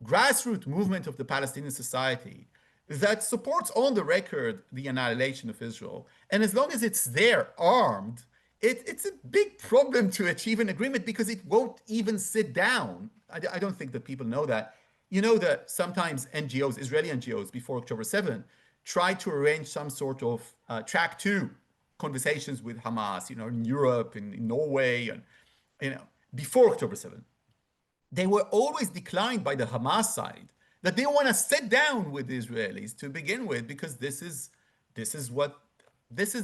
grassroots movement of the Palestinian society that supports on the record the annihilation of Israel. And as long as it's there armed, it's a big problem to achieve an agreement, because it won't even sit down. I don't think that people know that. That sometimes NGOs, Israeli NGOs, before October 7, tried to arrange some sort of track 2 conversations with Hamas, in Europe, in Norway, and before October 7. They were always declined by the Hamas side, that they want to sit down with the Israelis to begin with, because this is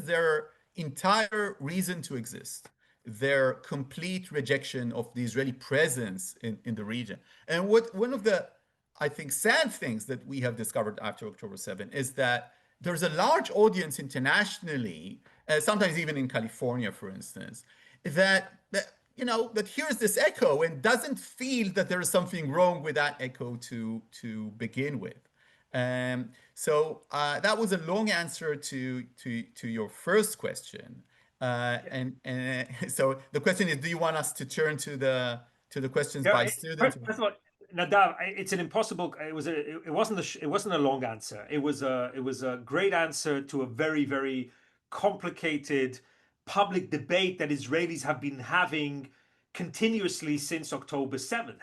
their entire reason to exist, their complete rejection of the Israeli presence in the region. And one of the, I think, sad things that we have discovered after October 7 is that there's a large audience internationally, sometimes even in California, for instance, that hears this echo and doesn't feel that there is something wrong with that echo to begin with. That was a long answer to your first question. So the question is, do you want us to turn to the questions Yeah, by students? first of all, Nadav, it's an impossible. It wasn't a long answer. It was a great answer to a very, very complicated public debate that Israelis have been having continuously since October 7th.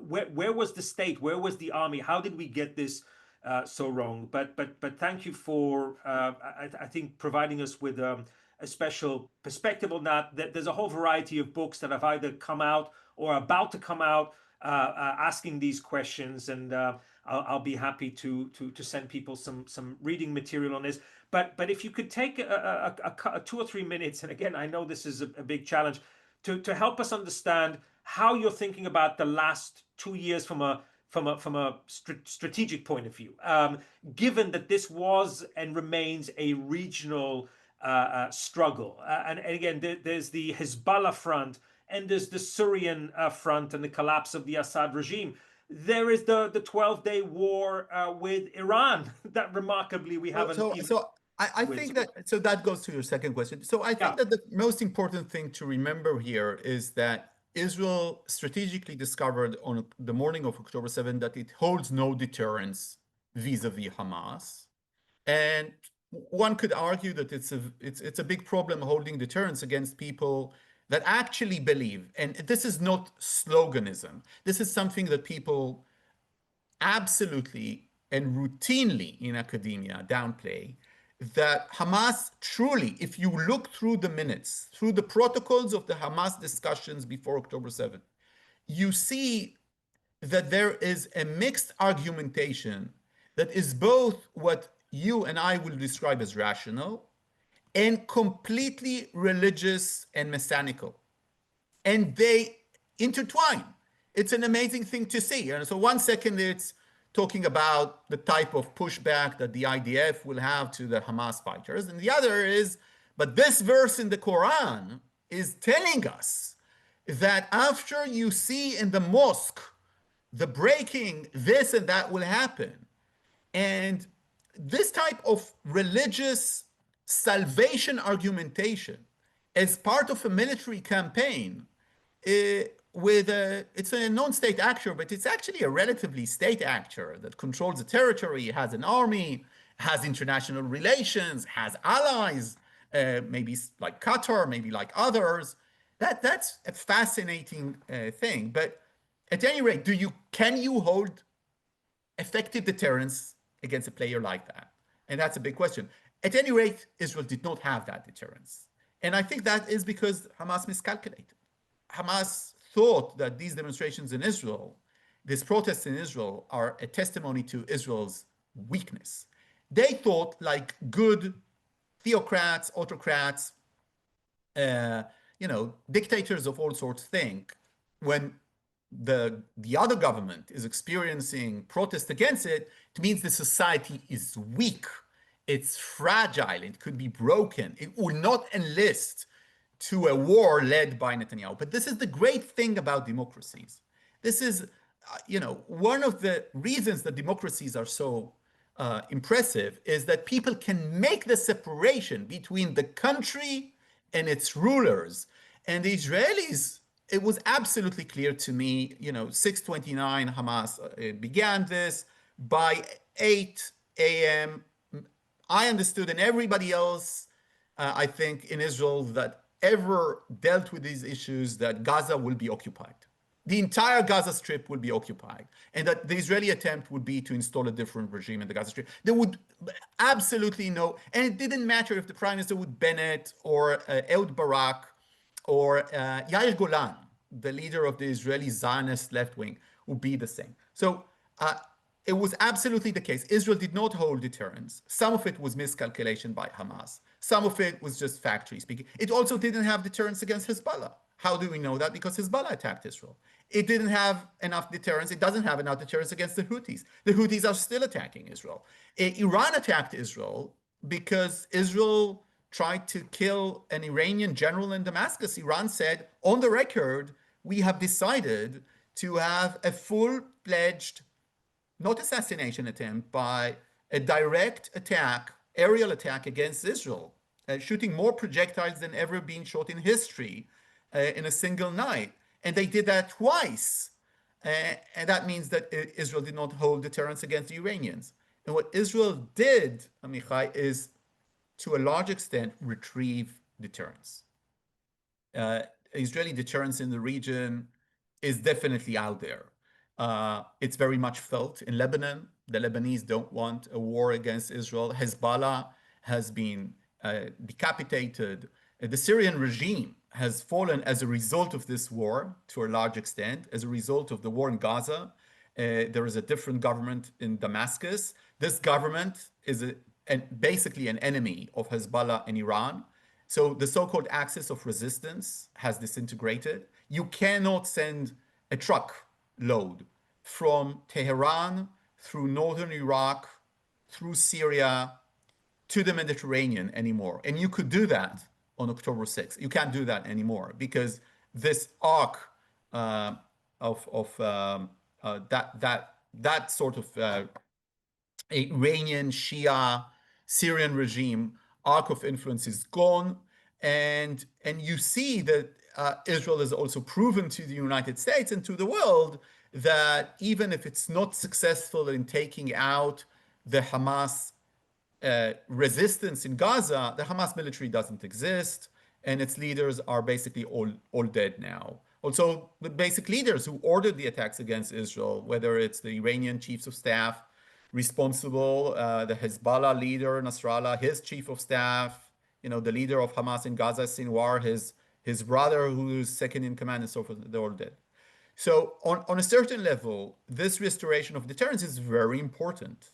Where was the state? Where was the army? How did we get this so wrong? But thank you for I think providing us with a special perspective on that. There's a whole variety of books that have either come out or about to come out asking these questions, and I'll be happy to send people some reading material on this. But if you could take a 2 or 3 minutes, and again, I know this is a big challenge, to help us understand how you're thinking about the last 2 years from a strategic point of view, given that this was and remains a regional struggle. And again, there's the Hezbollah front, and there's the Syrian front and the collapse of the Assad regime. There is the 12-day war with Iran that remarkably we haven't even. I think that goes to your second question. So I think that the most important thing to remember here is that Israel strategically discovered on the morning of October 7th that it holds no deterrence vis-a-vis Hamas. And one could argue that it's a big problem holding deterrence against people that actually believe, and this is not sloganism, this is something that people absolutely and routinely in academia downplay, that Hamas truly, if you look through the minutes, through the protocols of the Hamas discussions before October 7th, you see that there is a mixed argumentation that is both what you and I will describe as rational and completely religious and messianical. And they intertwine. It's an amazing thing to see. And so 1 second it's talking about the type of pushback that the IDF will have to the Hamas fighters. And the other is, but this verse in the Quran is telling us that after you see in the mosque the breaking, this and that will happen. And this type of religious salvation argumentation as part of a military campaign it's a non-state actor, but it's actually a relatively state actor that controls the territory, has an army, has international relations, has allies, maybe like Qatar, maybe like others. That's a fascinating thing. But at any rate, can you hold effective deterrence against a player like that? And that's a big question. At any rate, Israel did not have that deterrence. And I think that is because Hamas miscalculated. Hamas thought that these demonstrations in Israel, these protests in Israel, are a testimony to Israel's weakness. They thought, like good theocrats, autocrats, dictators of all sorts think, when the other government is experiencing protest against it, it means the society is weak, it's fragile, it could be broken, it will not enlist to a war led by Netanyahu. But this is the great thing about democracies. This is, one of the reasons that democracies are so impressive is that people can make the separation between the country and its rulers. And the Israelis, it was absolutely clear to me, 6/29 Hamas began this. By 8 a.m., I understood, and everybody else, I think, in Israel that ever dealt with these issues, that Gaza will be occupied. The entire Gaza Strip will be occupied, and that the Israeli attempt would be to install a different regime in the Gaza Strip. There would absolutely no, and it didn't matter if the Prime Minister would Bennett or Ehud Barak or Yair Golan, the leader of the Israeli Zionist left wing, would be the same. So it was absolutely the case. Israel did not hold deterrence. Some of it was miscalculation by Hamas. Some of it was just factory speaking. It also didn't have deterrence against Hezbollah. How do we know that? Because Hezbollah attacked Israel. It didn't have enough deterrence. It doesn't have enough deterrence against the Houthis. The Houthis are still attacking Israel. Iran attacked Israel because Israel tried to kill an Iranian general in Damascus. Iran said, on the record, we have decided to have a full-fledged not assassination attempt, by a direct attack, aerial attack against Israel, shooting more projectiles than ever been shot in history in a single night. And they did that twice. And that means that Israel did not hold deterrence against the Iranians. And what Israel did, Amichai, is to a large extent retrieve deterrence. Israeli deterrence in the region is definitely out there. It's very much felt in Lebanon. The Lebanese don't want a war against Israel. Hezbollah has been decapitated. The Syrian regime has fallen as a result of this war to a large extent, as a result of the war in Gaza. There is a different government in Damascus. This government is basically an enemy of Hezbollah and Iran. So the so-called axis of resistance has disintegrated. You cannot send a truck load from Tehran through northern Iraq, through Syria, to the Mediterranean anymore. And you could do that on October 6th. You can't do that anymore because this arc that sort of Iranian Shia Syrian regime arc of influence is gone, and you see that Israel has also proven to the United States and to the world that even if it's not successful in taking out the Hamas resistance in Gaza, the Hamas military doesn't exist, and its leaders are basically all dead now. Also, the basic leaders who ordered the attacks against Israel, whether it's the Iranian chiefs of staff responsible, the Hezbollah leader, Nasrallah, his chief of staff, the leader of Hamas in Gaza, Sinwar, his brother, who's second in command, and so forth, they're all dead. So on a certain level, this restoration of deterrence is very important.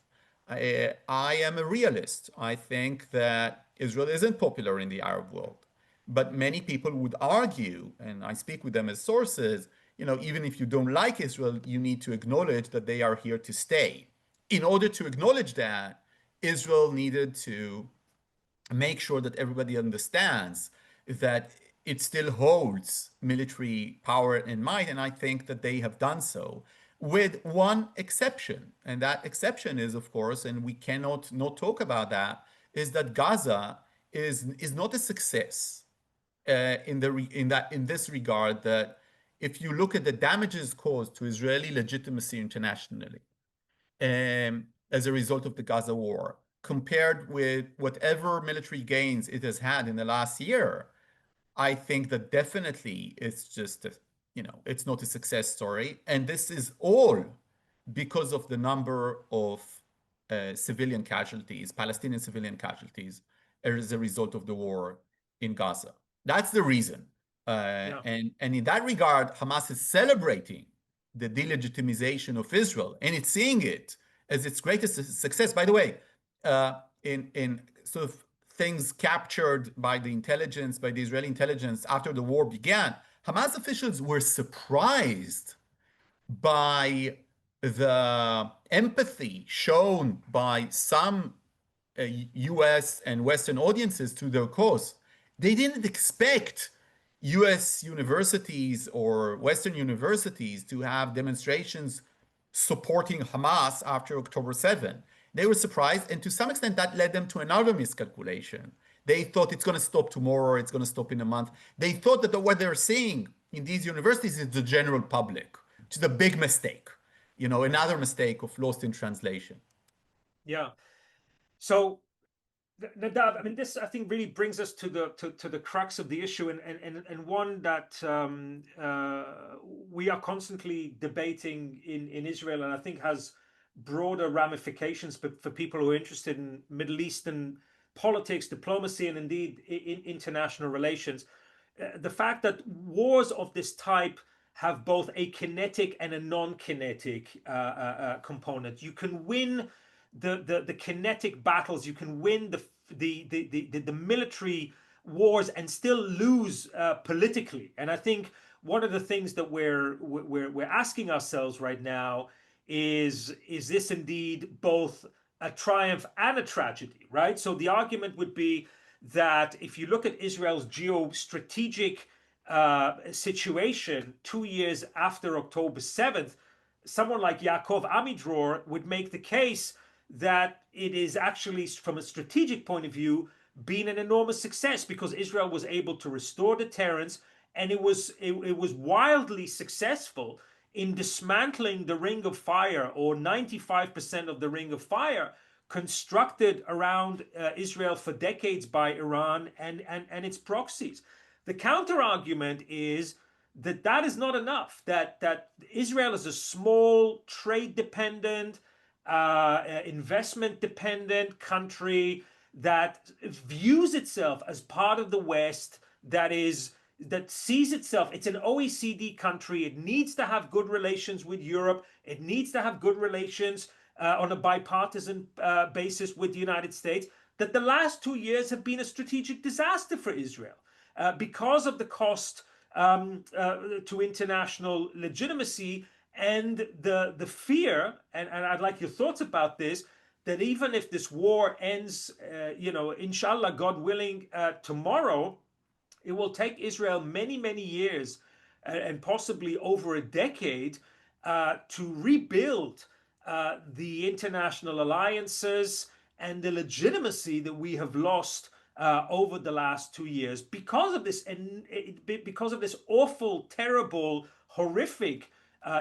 I am a realist. I think that Israel isn't popular in the Arab world. But many people would argue, and I speak with them as sources, even if you don't like Israel, you need to acknowledge that they are here to stay. In order to acknowledge that, Israel needed to make sure that everybody understands that it still holds military power and might, and I think that they have done so, with one exception. And that exception is, of course, and we cannot not talk about that, is that Gaza is not a success in this regard, that if you look at the damages caused to Israeli legitimacy internationally as a result of the Gaza war, compared with whatever military gains it has had in the last year, I think that definitely it's just, it's not a success story. And this is all because of the number of civilian casualties, Palestinian civilian casualties, as a result of the war in Gaza. That's the reason. And in that regard, Hamas is celebrating the delegitimization of Israel, and it's seeing it as its greatest success. By the way, in sort of things captured by the intelligence, by the Israeli intelligence after the war began, Hamas officials were surprised by the empathy shown by some US and Western audiences to their cause. They didn't expect US universities or Western universities to have demonstrations supporting Hamas after October 7. They were surprised, and to some extent that led them to another miscalculation. They thought it's going to stop tomorrow, it's going to stop in a month. They thought that what they're seeing in these universities is the general public, which is a big mistake. Another mistake of lost in translation. Yeah. So, Nadav, I mean, this I think really brings us to the crux of the issue, and one that we are constantly debating in Israel, and I think has broader ramifications for people who are interested in Middle Eastern politics, diplomacy, and indeed in international relations. The fact that wars of this type have both a kinetic and a non-kinetic component. You can win the kinetic battles. You can win the military wars and still lose politically. And I think one of the things that we're asking ourselves right now is this indeed both a triumph and a tragedy, right? So the argument would be that if you look at Israel's geostrategic situation 2 years after October 7th, someone like Yaakov Amidror would make the case that it is actually, from a strategic point of view, been an enormous success because Israel was able to restore deterrence, and it was wildly successful in dismantling the Ring of Fire, or 95% of the Ring of Fire, constructed around Israel for decades by Iran and its proxies. The counter argument is that that is not enough, that Israel is a small, trade dependent, investment dependent country that views itself as part of the West, that sees itself, it's an OECD country. It needs to have good relations with Europe. It needs to have good relations on a bipartisan basis with the United States. That the last 2 years have been a strategic disaster for Israel because of the cost to international legitimacy, and the fear, and I'd like your thoughts about this, that even if this war ends, inshallah, God willing, tomorrow, it will take Israel many, many years and possibly over a decade to rebuild the international alliances and the legitimacy that we have lost over the last 2 years because of this, and because of this awful, terrible, horrific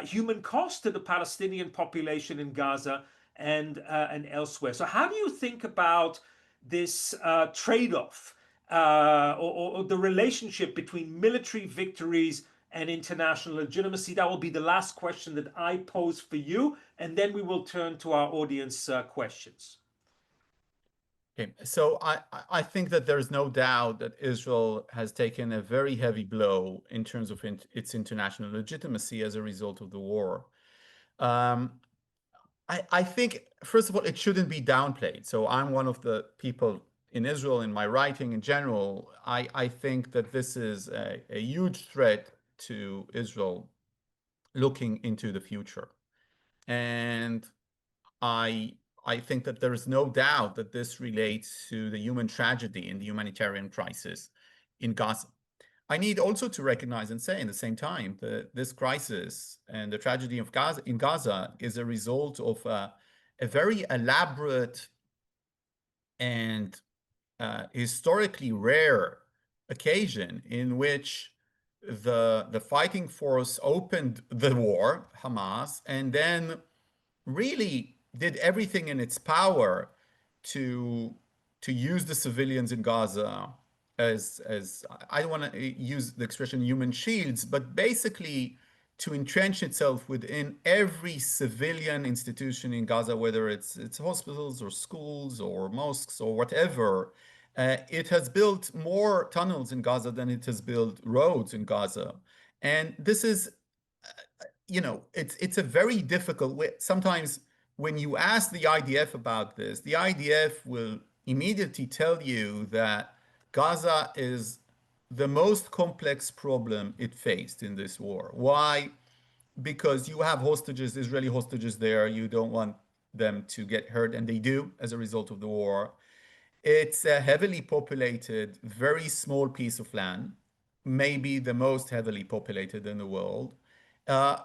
human cost to the Palestinian population in Gaza and elsewhere. So, how do you think about this trade-off or the relationship between military victories and international legitimacy? That will be the last question that I pose for you, and then we will turn to our audience questions. Okay, so I think that there's no doubt that Israel has taken a very heavy blow in terms of its international legitimacy as a result of the war. I think, first of all, it shouldn't be downplayed. So I'm one of the people in Israel, in my writing in general, I think that this is a huge threat to Israel looking into the future. And I think that there is no doubt that this relates to the human tragedy and the humanitarian crisis in Gaza. I need also to recognize and say, at the same time, that this crisis and the tragedy of Gaza is a result of a very elaborate and historically rare occasion in which the fighting force opened the war, Hamas, and then really did everything in its power to use the civilians in Gaza as I don't want to use the expression human shields, but basically to entrench itself within every civilian institution in Gaza, whether it's hospitals or schools or mosques or whatever. It has built more tunnels in Gaza than it has built roads in Gaza. And this is, it's a very difficult way. Sometimes when you ask the IDF about this, the IDF will immediately tell you that Gaza is the most complex problem it faced in this war. Why? Because you have hostages, Israeli hostages there. You don't want them to get hurt, and they do as a result of the war. It's a heavily populated, very small piece of land, maybe the most heavily populated in the world. Uh,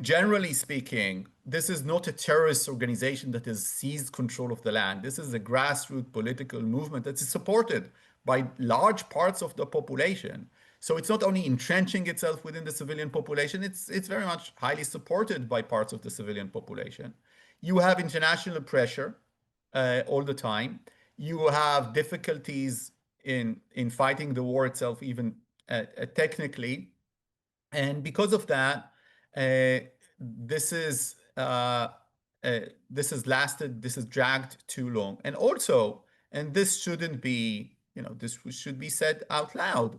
Generally speaking, this is not a terrorist organization that has seized control of the land. This is a grassroots political movement that is supported by large parts of the population. So it's not only entrenching itself within the civilian population, it's very much highly supported by parts of the civilian population. You have international pressure all the time. You have difficulties in fighting the war itself, even technically. And because of that, this has lasted, this has dragged too long. And also, and this shouldn't be, this should be said out loud,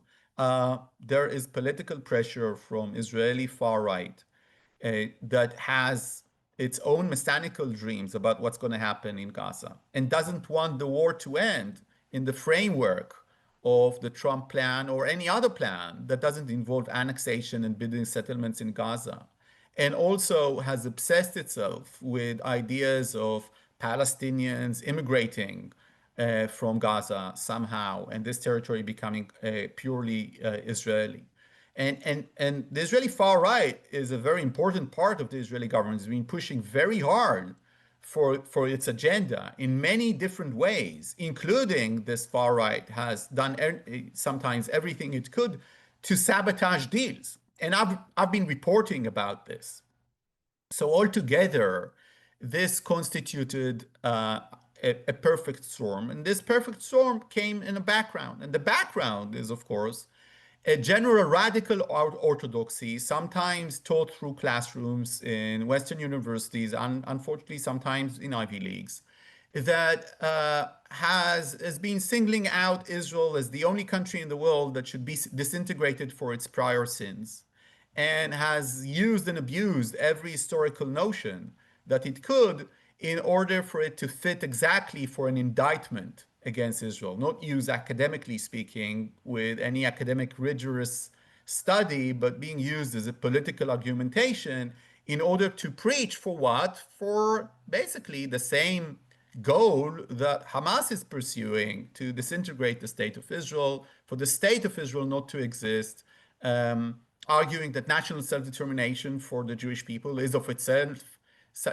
there is political pressure from Israeli far right that has its own messianical dreams about what's going to happen in Gaza and doesn't want the war to end in the framework of the Trump plan or any other plan that doesn't involve annexation and building settlements in Gaza, and also has obsessed itself with ideas of Palestinians immigrating from Gaza somehow, and this territory becoming purely Israeli. And the Israeli far right is a very important part of the Israeli government. It's been pushing very hard for its agenda in many different ways, including this far right has done sometimes everything it could to sabotage deals. And I've been reporting about this. So altogether, this constituted a perfect storm. And this perfect storm came in a background. And the background is, of course, a general radical orthodoxy, sometimes taught through classrooms in Western universities, and unfortunately sometimes in Ivy Leagues, that has been singling out Israel as the only country in the world that should be disintegrated for its prior sins, and has used and abused every historical notion that it could in order for it to fit exactly for an indictment against Israel, not used academically speaking with any academic rigorous study, but being used as a political argumentation in order to preach for what? For basically the same goal that Hamas is pursuing to disintegrate the state of Israel, for the state of Israel not to exist, arguing that national self-determination for the Jewish people is of itself,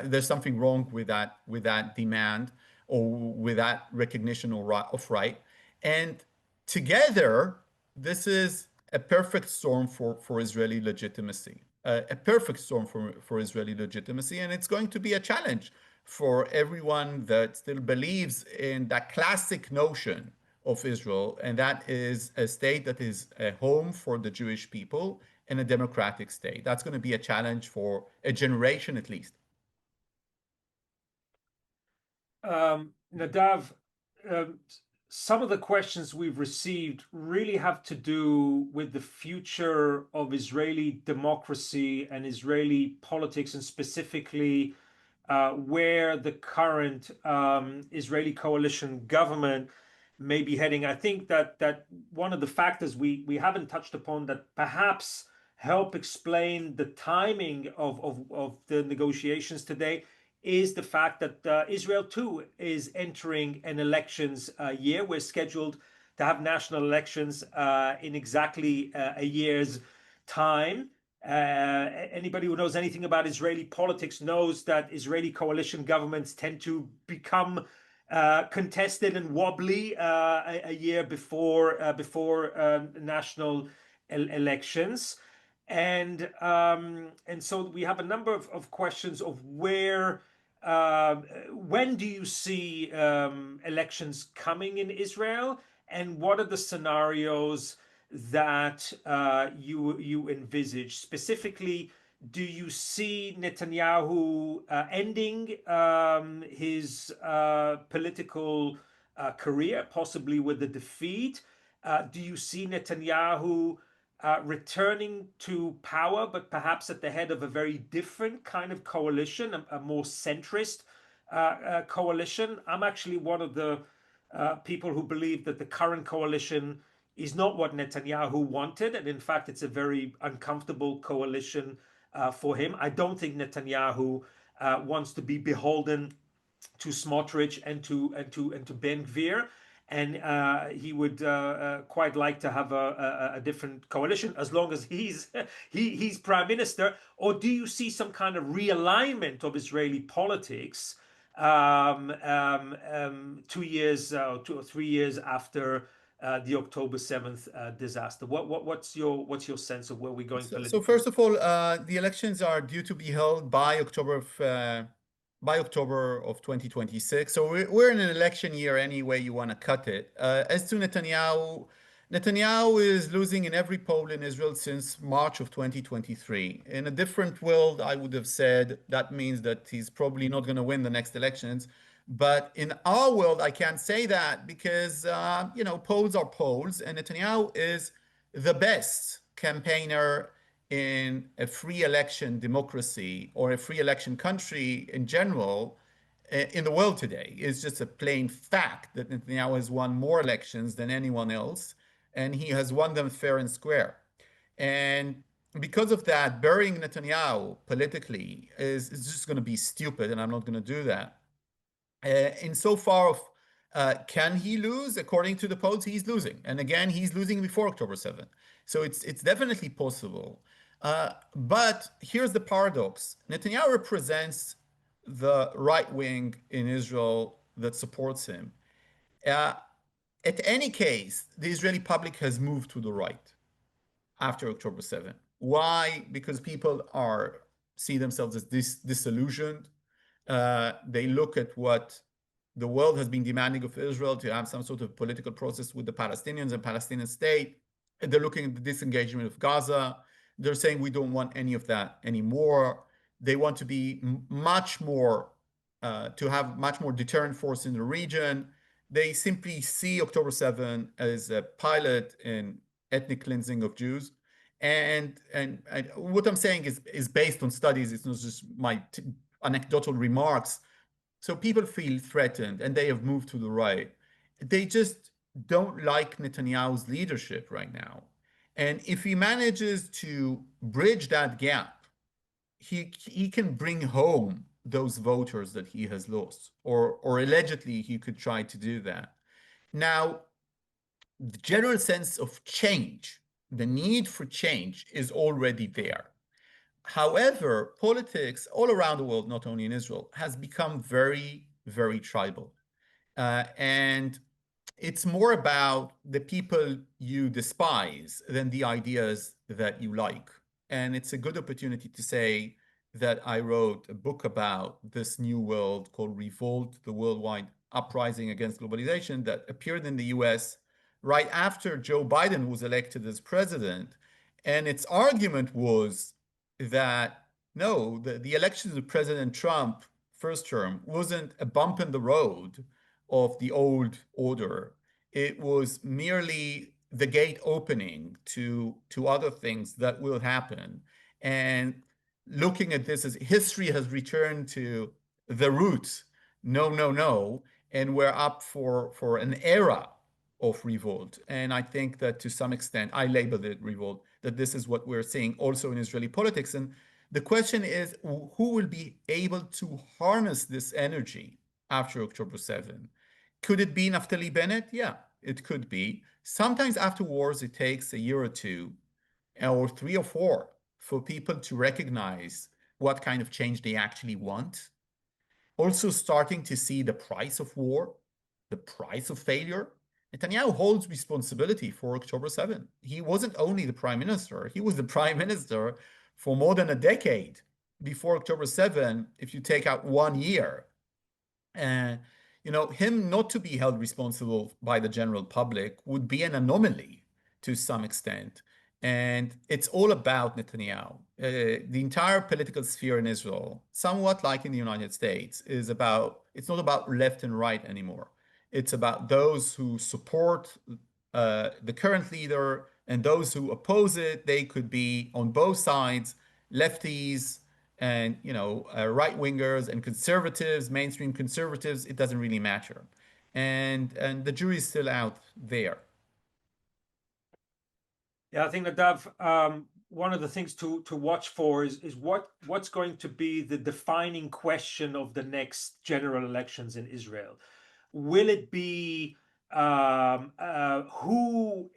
there's something wrong with that demand or with that recognition of right. And together, this is a perfect storm for Israeli legitimacy, a perfect storm for Israeli legitimacy. And it's going to be a challenge for everyone that still believes in that classic notion of Israel, and that is a state that is a home for the Jewish people and a democratic state. That's going to be a challenge for a generation at least. Nadav, some of the questions we've received really have to do with the future of Israeli democracy and Israeli politics, and specifically where the current Israeli coalition government may be heading. I think that one of the factors we haven't touched upon that perhaps help explain the timing of the negotiations today is the fact that Israel too is entering an elections year. We're scheduled to have national elections in exactly a year's time. Anybody who knows anything about Israeli politics knows that Israeli coalition governments tend to become contested and wobbly a year before national elections. And so we have a number of questions of when do you see elections coming in Israel, and what are the scenarios that you envisage? Specifically, do you see Netanyahu ending his political career, possibly with a defeat? Do you see Netanyahu returning to power, but perhaps at the head of a very different kind of coalition, a more centrist coalition? I'm actually one of the people who believe that the current coalition is not what Netanyahu wanted, and in fact, it's a very uncomfortable coalition for him. I don't think Netanyahu wants to be beholden to Smotrich and to Ben Gvir, and he would quite like to have a different coalition as long as he's prime minister. Or do you see some kind of realignment of Israeli politics 2 years, 2 or 3 years after the October 7th disaster? What's your sense of where we're going politically? So first of all, the elections are due to be held by October of 2026. So we're in an election year any way you want to cut it. As to Netanyahu, Netanyahu is losing in every poll in Israel since March of 2023. In a different world, I would have said that means that he's probably not going to win the next elections. But in our world, I can't say that because, polls are polls, and Netanyahu is the best campaigner in a free election democracy or a free election country in general in the world today. It's just a plain fact that Netanyahu has won more elections than anyone else, and he has won them fair and square. And because of that, burying Netanyahu politically is just going to be stupid, and I'm not going to do that. Insofar of Can he lose? According to the polls, he's losing. And again, he's losing before October 7th. So it's definitely possible. But here's the paradox. Netanyahu represents the right wing in Israel that supports him. At any case, the Israeli public has moved to the right after October 7th. Why? Because people see themselves as disillusioned. They look at what the world has been demanding of Israel to have some sort of political process with the Palestinians and Palestinian state. And they're looking at the disengagement of Gaza. They're saying we don't want any of that anymore. They want to be much more, to have much more deterrent force in the region. They simply see October 7 as a pilot in ethnic cleansing of Jews. And what I'm saying is based on studies. It's not just my anecdotal remarks. So people feel threatened and they have moved to the right. They just don't like Netanyahu's leadership right now. And if he manages to bridge that gap, he can bring home those voters that he has lost, or allegedly he could try to do that. Now, the general sense of change, the need for change is already there. However, politics all around the world, not only in Israel, has become very, very tribal. And it's more about the people you despise than the ideas that you like. And it's a good opportunity to say that I wrote a book about this new world called Revolt, the Worldwide Uprising Against Globalization, that appeared in the US right after Joe Biden was elected as president. And its argument was that no, the elections of President Trump first term wasn't a bump in the road of the old order. It was merely the gate opening to other things that will happen. And looking at this as history has returned to the roots, no, no, no, and we're up for an era of revolt. And I think that to some extent, I labeled it revolt, that this is what we're seeing also in Israeli politics. And the question is, who will be able to harness this energy after October 7? Could it be Naftali Bennett? Yeah, it could be. Sometimes after wars, it takes a year or two, or 3 or 4, for people to recognize what kind of change they actually want. Also starting to see the price of war, the price of failure. Netanyahu holds responsibility for October 7. He wasn't only the prime minister, he was the prime minister for more than a decade before October 7, if you take out 1 year. And him not to be held responsible by the general public would be an anomaly to some extent. And it's all about Netanyahu. The entire political sphere in Israel, somewhat like in the United States, it's not about left and right anymore. It's about those who support the current leader and those who oppose it. They could be on both sides, lefties and right wingers and conservatives, mainstream conservatives. It doesn't really matter, and the jury is still out there. Yeah, I think Nadav, one of the things to watch for is what's going to be the defining question of the next general elections in Israel. Will it be who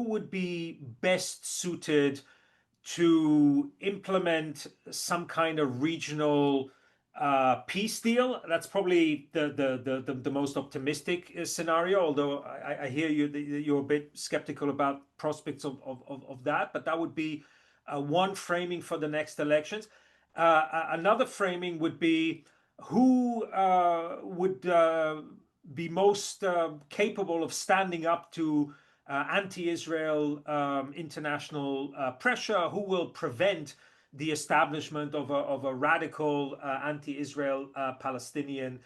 would be best suited to implement some kind of regional peace deal? That's probably the most optimistic scenario, although I hear you're a bit skeptical about prospects of that, but that would be one framing for the next elections. Another framing would be who would be most capable of standing up to anti-Israel international pressure, who will prevent the establishment of a radical anti-Israel Palestinian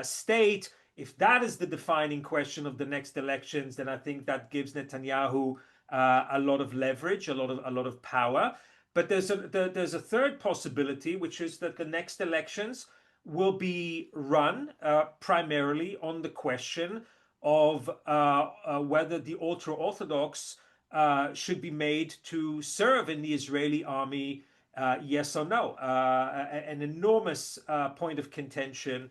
state. If that is the defining question of the next elections, then I think that gives Netanyahu a lot of leverage, a lot of power. But there's a third possibility, which is that the next elections will be run primarily on the question of whether the ultra-Orthodox should be made to serve in the Israeli army, yes or no. An enormous point of contention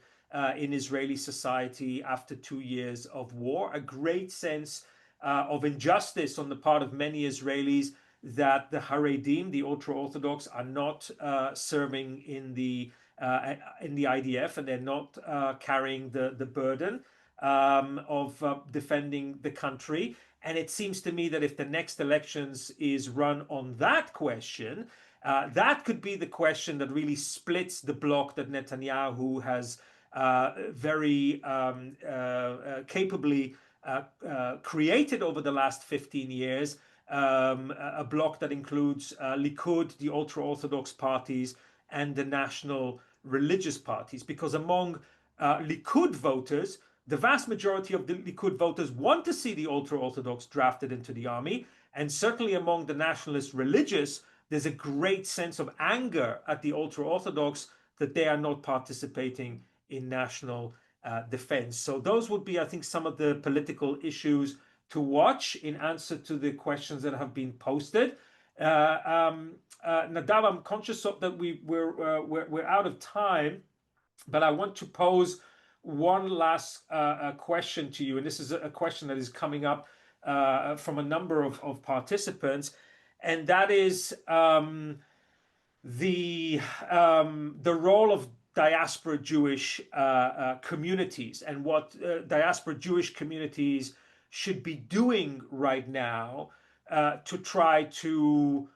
in Israeli society after 2 years of war, a great sense of injustice on the part of many Israelis that the Haredim, the ultra-Orthodox, are not serving in the IDF, and they're not carrying the burden of defending the country. And it seems to me that if the next elections is run on that question, that could be the question that really splits the bloc that Netanyahu has very capably created over the last 15 years, a bloc that includes Likud, the ultra-Orthodox parties, and the national religious parties. Because among Likud voters, the vast majority of the Likud voters want to see the ultra-Orthodox drafted into the army. And certainly among the nationalist religious, there's a great sense of anger at the ultra-Orthodox that they are not participating in national defense. So those would be, I think, some of the political issues to watch in answer to the questions that have been posted. Nadav, I'm conscious of that we're out of time, but I want to pose one last question to you, and this is a question that is coming up from a number of participants, and that is the role of diaspora Jewish communities and what diaspora Jewish communities should be doing right now to try to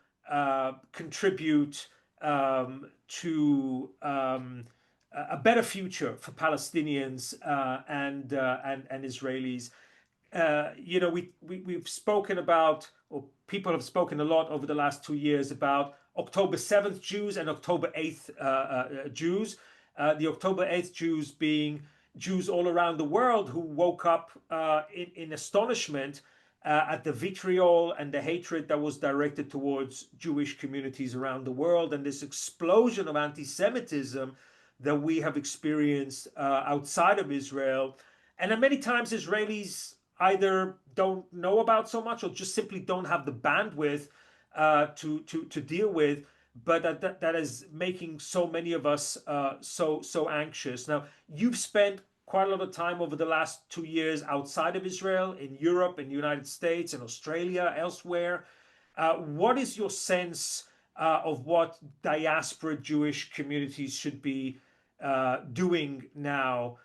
contribute to a better future for Palestinians and Israelis. We've spoken about, or people have spoken a lot over the last 2 years about October 7th Jews and October 8th Jews. The October 8th Jews being Jews all around the world who woke up in astonishment at the vitriol and the hatred that was directed towards Jewish communities around the world, and this explosion of anti-Semitism that we have experienced outside of Israel. And then many times Israelis either don't know about so much or just simply don't have the bandwidth to deal with, but that is making so many of us so anxious. Now, you've spent quite a lot of time over the last 2 years outside of Israel, in Europe, in the United States, in Australia, elsewhere. What is your sense of what diaspora Jewish communities should be doing now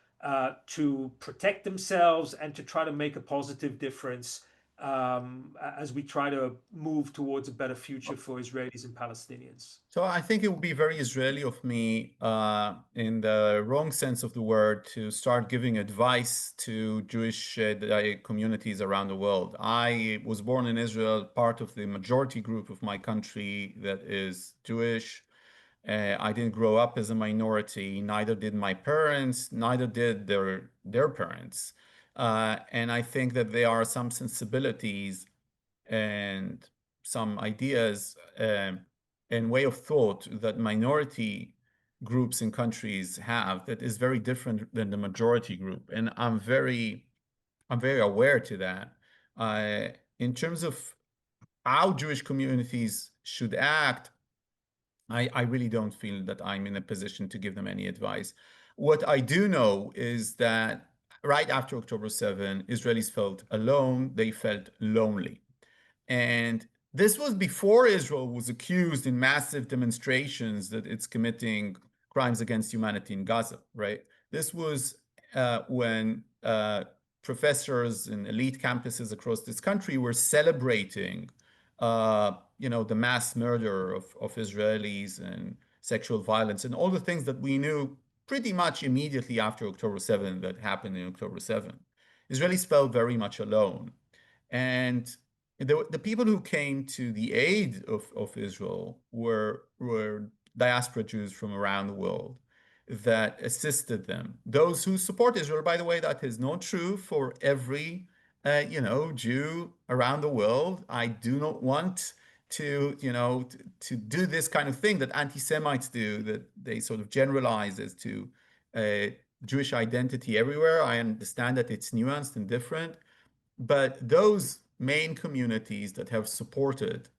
to protect themselves and to try to make a positive difference as we try to move towards a better future for Israelis and Palestinians? So I think it would be very Israeli of me, in the wrong sense of the word, to start giving advice to Jewish communities around the world. I was born in Israel, part of the majority group of my country that is Jewish. I didn't grow up as a minority, neither did my parents, neither did their parents. And I think that there are some sensibilities and some ideas and way of thought that minority groups in countries have that is very different than the majority group. And I'm very aware to that. In terms of how Jewish communities should act, I really don't feel that I'm in a position to give them any advice. What I do know is that right after October 7, Israelis felt alone, they felt lonely. And this was before Israel was accused in massive demonstrations that it's committing crimes against humanity in Gaza, right? This was when professors in elite campuses across this country were celebrating the mass murder of Israelis and sexual violence and all the things that we knew pretty much immediately after October 7 that happened in October 7. Israelis felt very much alone. And the people who came to the aid of Israel were diaspora Jews from around the world that assisted them. Those who support Israel, by the way, that is not true for every Jew around the world. I do not want to do this kind of thing that anti-Semites do, that they sort of generalize as to Jewish identity everywhere. I understand that it's nuanced and different, but those main communities that have supported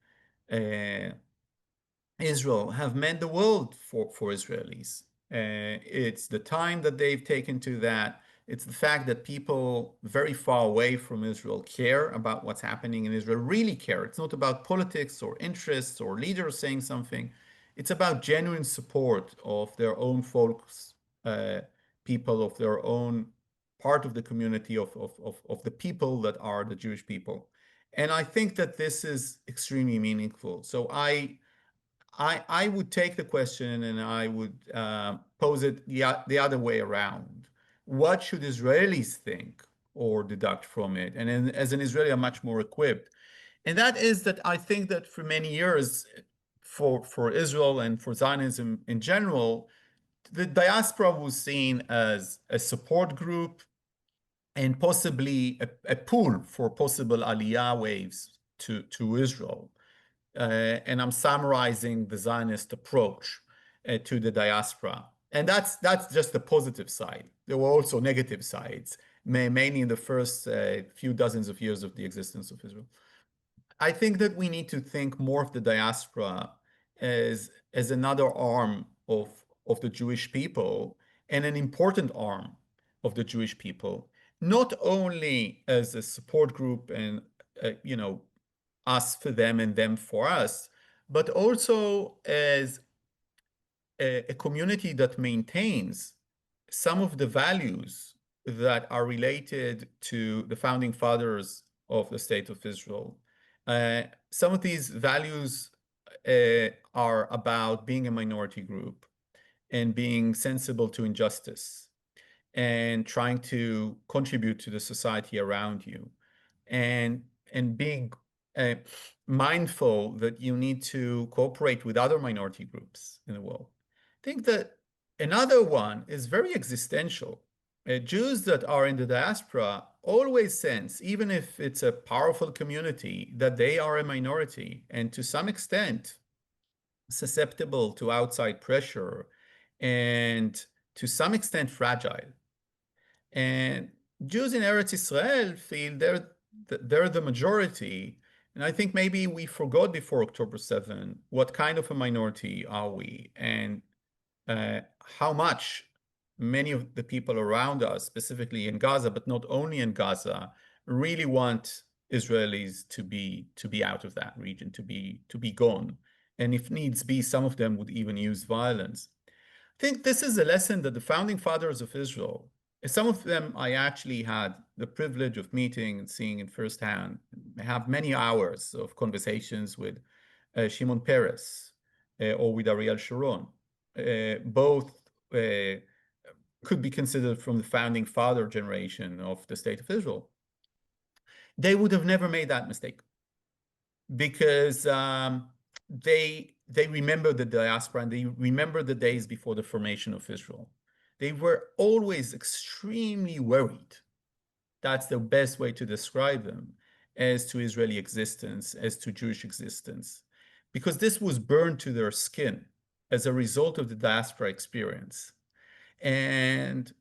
Israel have meant the world for Israelis. It's the time that they've taken to that. It's the fact that people very far away from Israel care about what's happening in Israel, really care. It's not about politics or interests or leaders saying something. It's about genuine support of their own folks, people of their own part of the community of the people that are the Jewish people. And I think that this is extremely meaningful. So I would take the question and I would pose it the other way around. What should Israelis think or deduct from it? And as an Israeli, I'm much more equipped. And that is that I think that for many years, for Israel and for Zionism in general, the diaspora was seen as a support group and possibly a pool for possible aliyah waves to Israel. And I'm summarizing the Zionist approach to the diaspora. And that's just the positive side. There were also negative sides, mainly in the first few dozens of years of the existence of Israel. I think that we need to think more of the diaspora as another arm of the Jewish people and an important arm of the Jewish people, not only as a support group and us for them and them for us, but also as a community that maintains some of the values that are related to the founding fathers of the State of Israel. Some of these values are about being a minority group and being sensible to injustice and trying to contribute to the society around you and being mindful that you need to cooperate with other minority groups in the world. I think that another one is very existential. Jews that are in the diaspora always sense, even if it's a powerful community, that they are a minority and to some extent susceptible to outside pressure and to some extent fragile. And Jews in Eretz Israel feel they're the majority. And I think maybe we forgot before October 7 what kind of a minority are we and how much many of the people around us, specifically in Gaza, but not only in Gaza, really want Israelis to be out of that region, to be gone. And if needs be, some of them would even use violence. I think this is a lesson that the founding fathers of Israel, some of them I actually had the privilege of meeting and seeing in firsthand. I have many hours of conversations with Shimon Peres or with Ariel Sharon. Both could be considered from the founding father generation of the State of Israel. They would have never made that mistake because they remember the diaspora and they remember the days before the formation of Israel. They were always extremely worried. That's the best way to describe them as to Israeli existence, as to Jewish existence, because this was burned to their skin as a result of the diaspora experience. And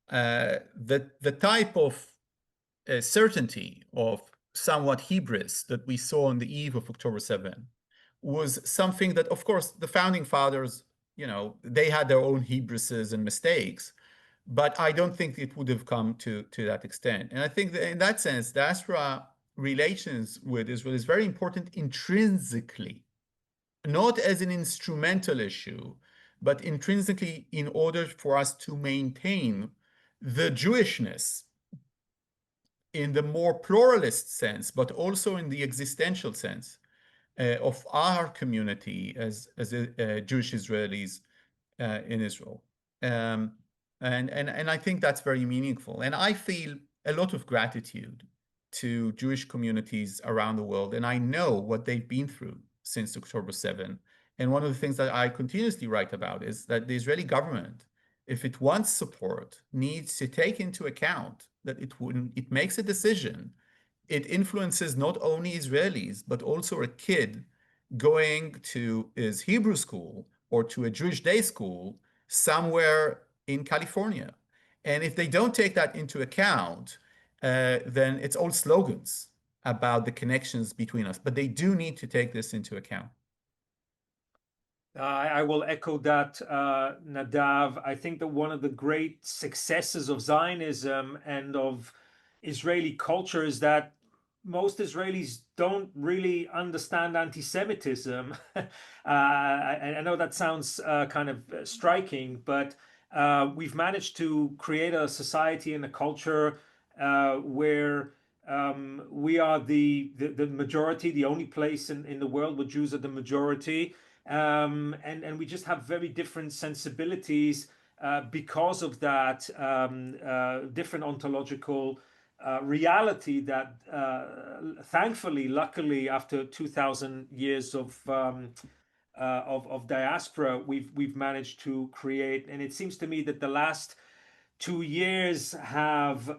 the type of certainty of somewhat hubris that we saw on the eve of October 7 was something that, of course, the founding fathers, they had their own hubrises and mistakes, but I don't think it would have come to that extent. And I think that in that sense, diaspora relations with Israel is very important intrinsically, not as an instrumental issue, but intrinsically in order for us to maintain the Jewishness in the more pluralist sense, but also in the existential sense of our community as Jewish Israelis in Israel. And I think that's very meaningful. And I feel a lot of gratitude to Jewish communities around the world. And I know what they've been through since October 7. And one of the things that I continuously write about is that the Israeli government, if it wants support, needs to take into account that it makes a decision. It influences not only Israelis, but also a kid going to his Hebrew school or to a Jewish day school somewhere in California. And if they don't take that into account, then it's all slogans about the connections between us. But they do need to take this into account. I will echo that, Nadav. I think that one of the great successes of Zionism and of Israeli culture is that most Israelis don't really understand anti-Semitism. I know that sounds kind of striking, but we've managed to create a society and a culture where we are the majority, the only place in the world where Jews are the majority. And we just have very different sensibilities because of that different ontological reality that thankfully, luckily, after 2,000 years of diaspora, we've managed to create. And it seems to me that the last 2 years have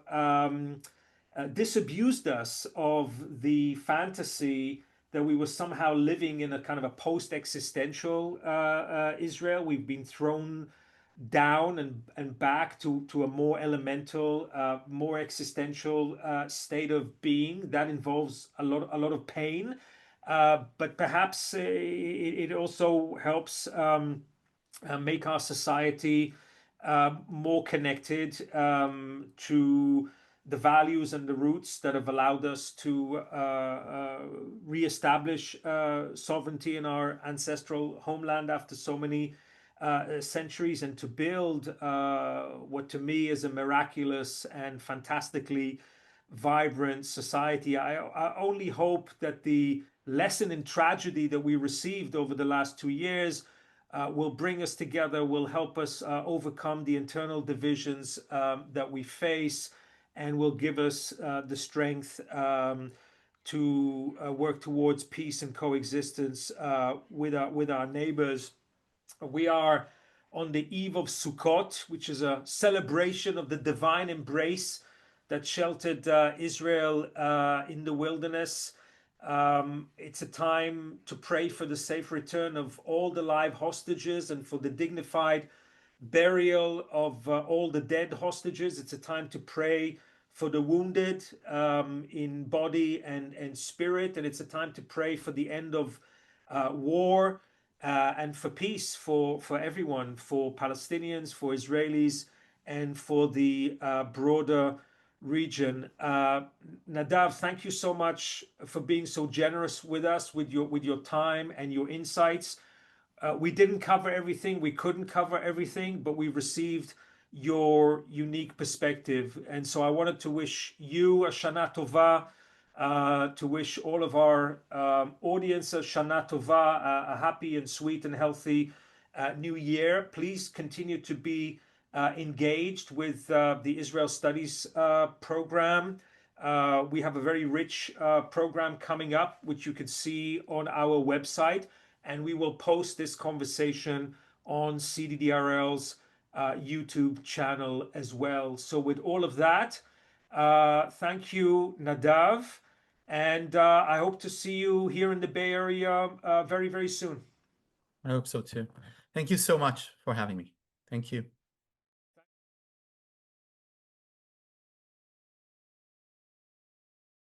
disabused us of the fantasy that we were somehow living in a kind of a post-existential Israel. We've been thrown down and back to a more elemental, more existential state of being that involves a lot of pain, but perhaps it also helps make our society more connected to the values and the roots that have allowed us to reestablish sovereignty in our ancestral homeland after so many centuries, and to build what to me is a miraculous and fantastically vibrant society. I only hope that the lesson in tragedy that we received over the last 2 years will bring us together, will help us overcome the internal divisions that we face, and will give us the strength to work towards peace and coexistence with our neighbors. We are on the eve of Sukkot, which is a celebration of the divine embrace that sheltered Israel in the wilderness. It's a time to pray for the safe return of all the live hostages and for the dignified burial of all the dead hostages. It's a time to pray for the wounded in body and spirit. And it's a time to pray for the end of war and for peace for everyone, for Palestinians, for Israelis, and for the broader region. Nadav, thank you so much for being so generous with us, with your time and your insights. We didn't cover everything, we couldn't cover everything, but we received your unique perspective. And so I wanted to wish you a Shana Tova, to wish all of our audience a Shana Tova, a happy and sweet and healthy new year. Please continue to be engaged with the Israel Studies program. We have a very rich program coming up, which you can see on our website, and we will post this conversation on CDDRL's YouTube channel as well. So with all of that, thank you, Nadav, and I hope to see you here in the Bay Area very, very soon. I hope so too. Thank you so much for having me. Thank you.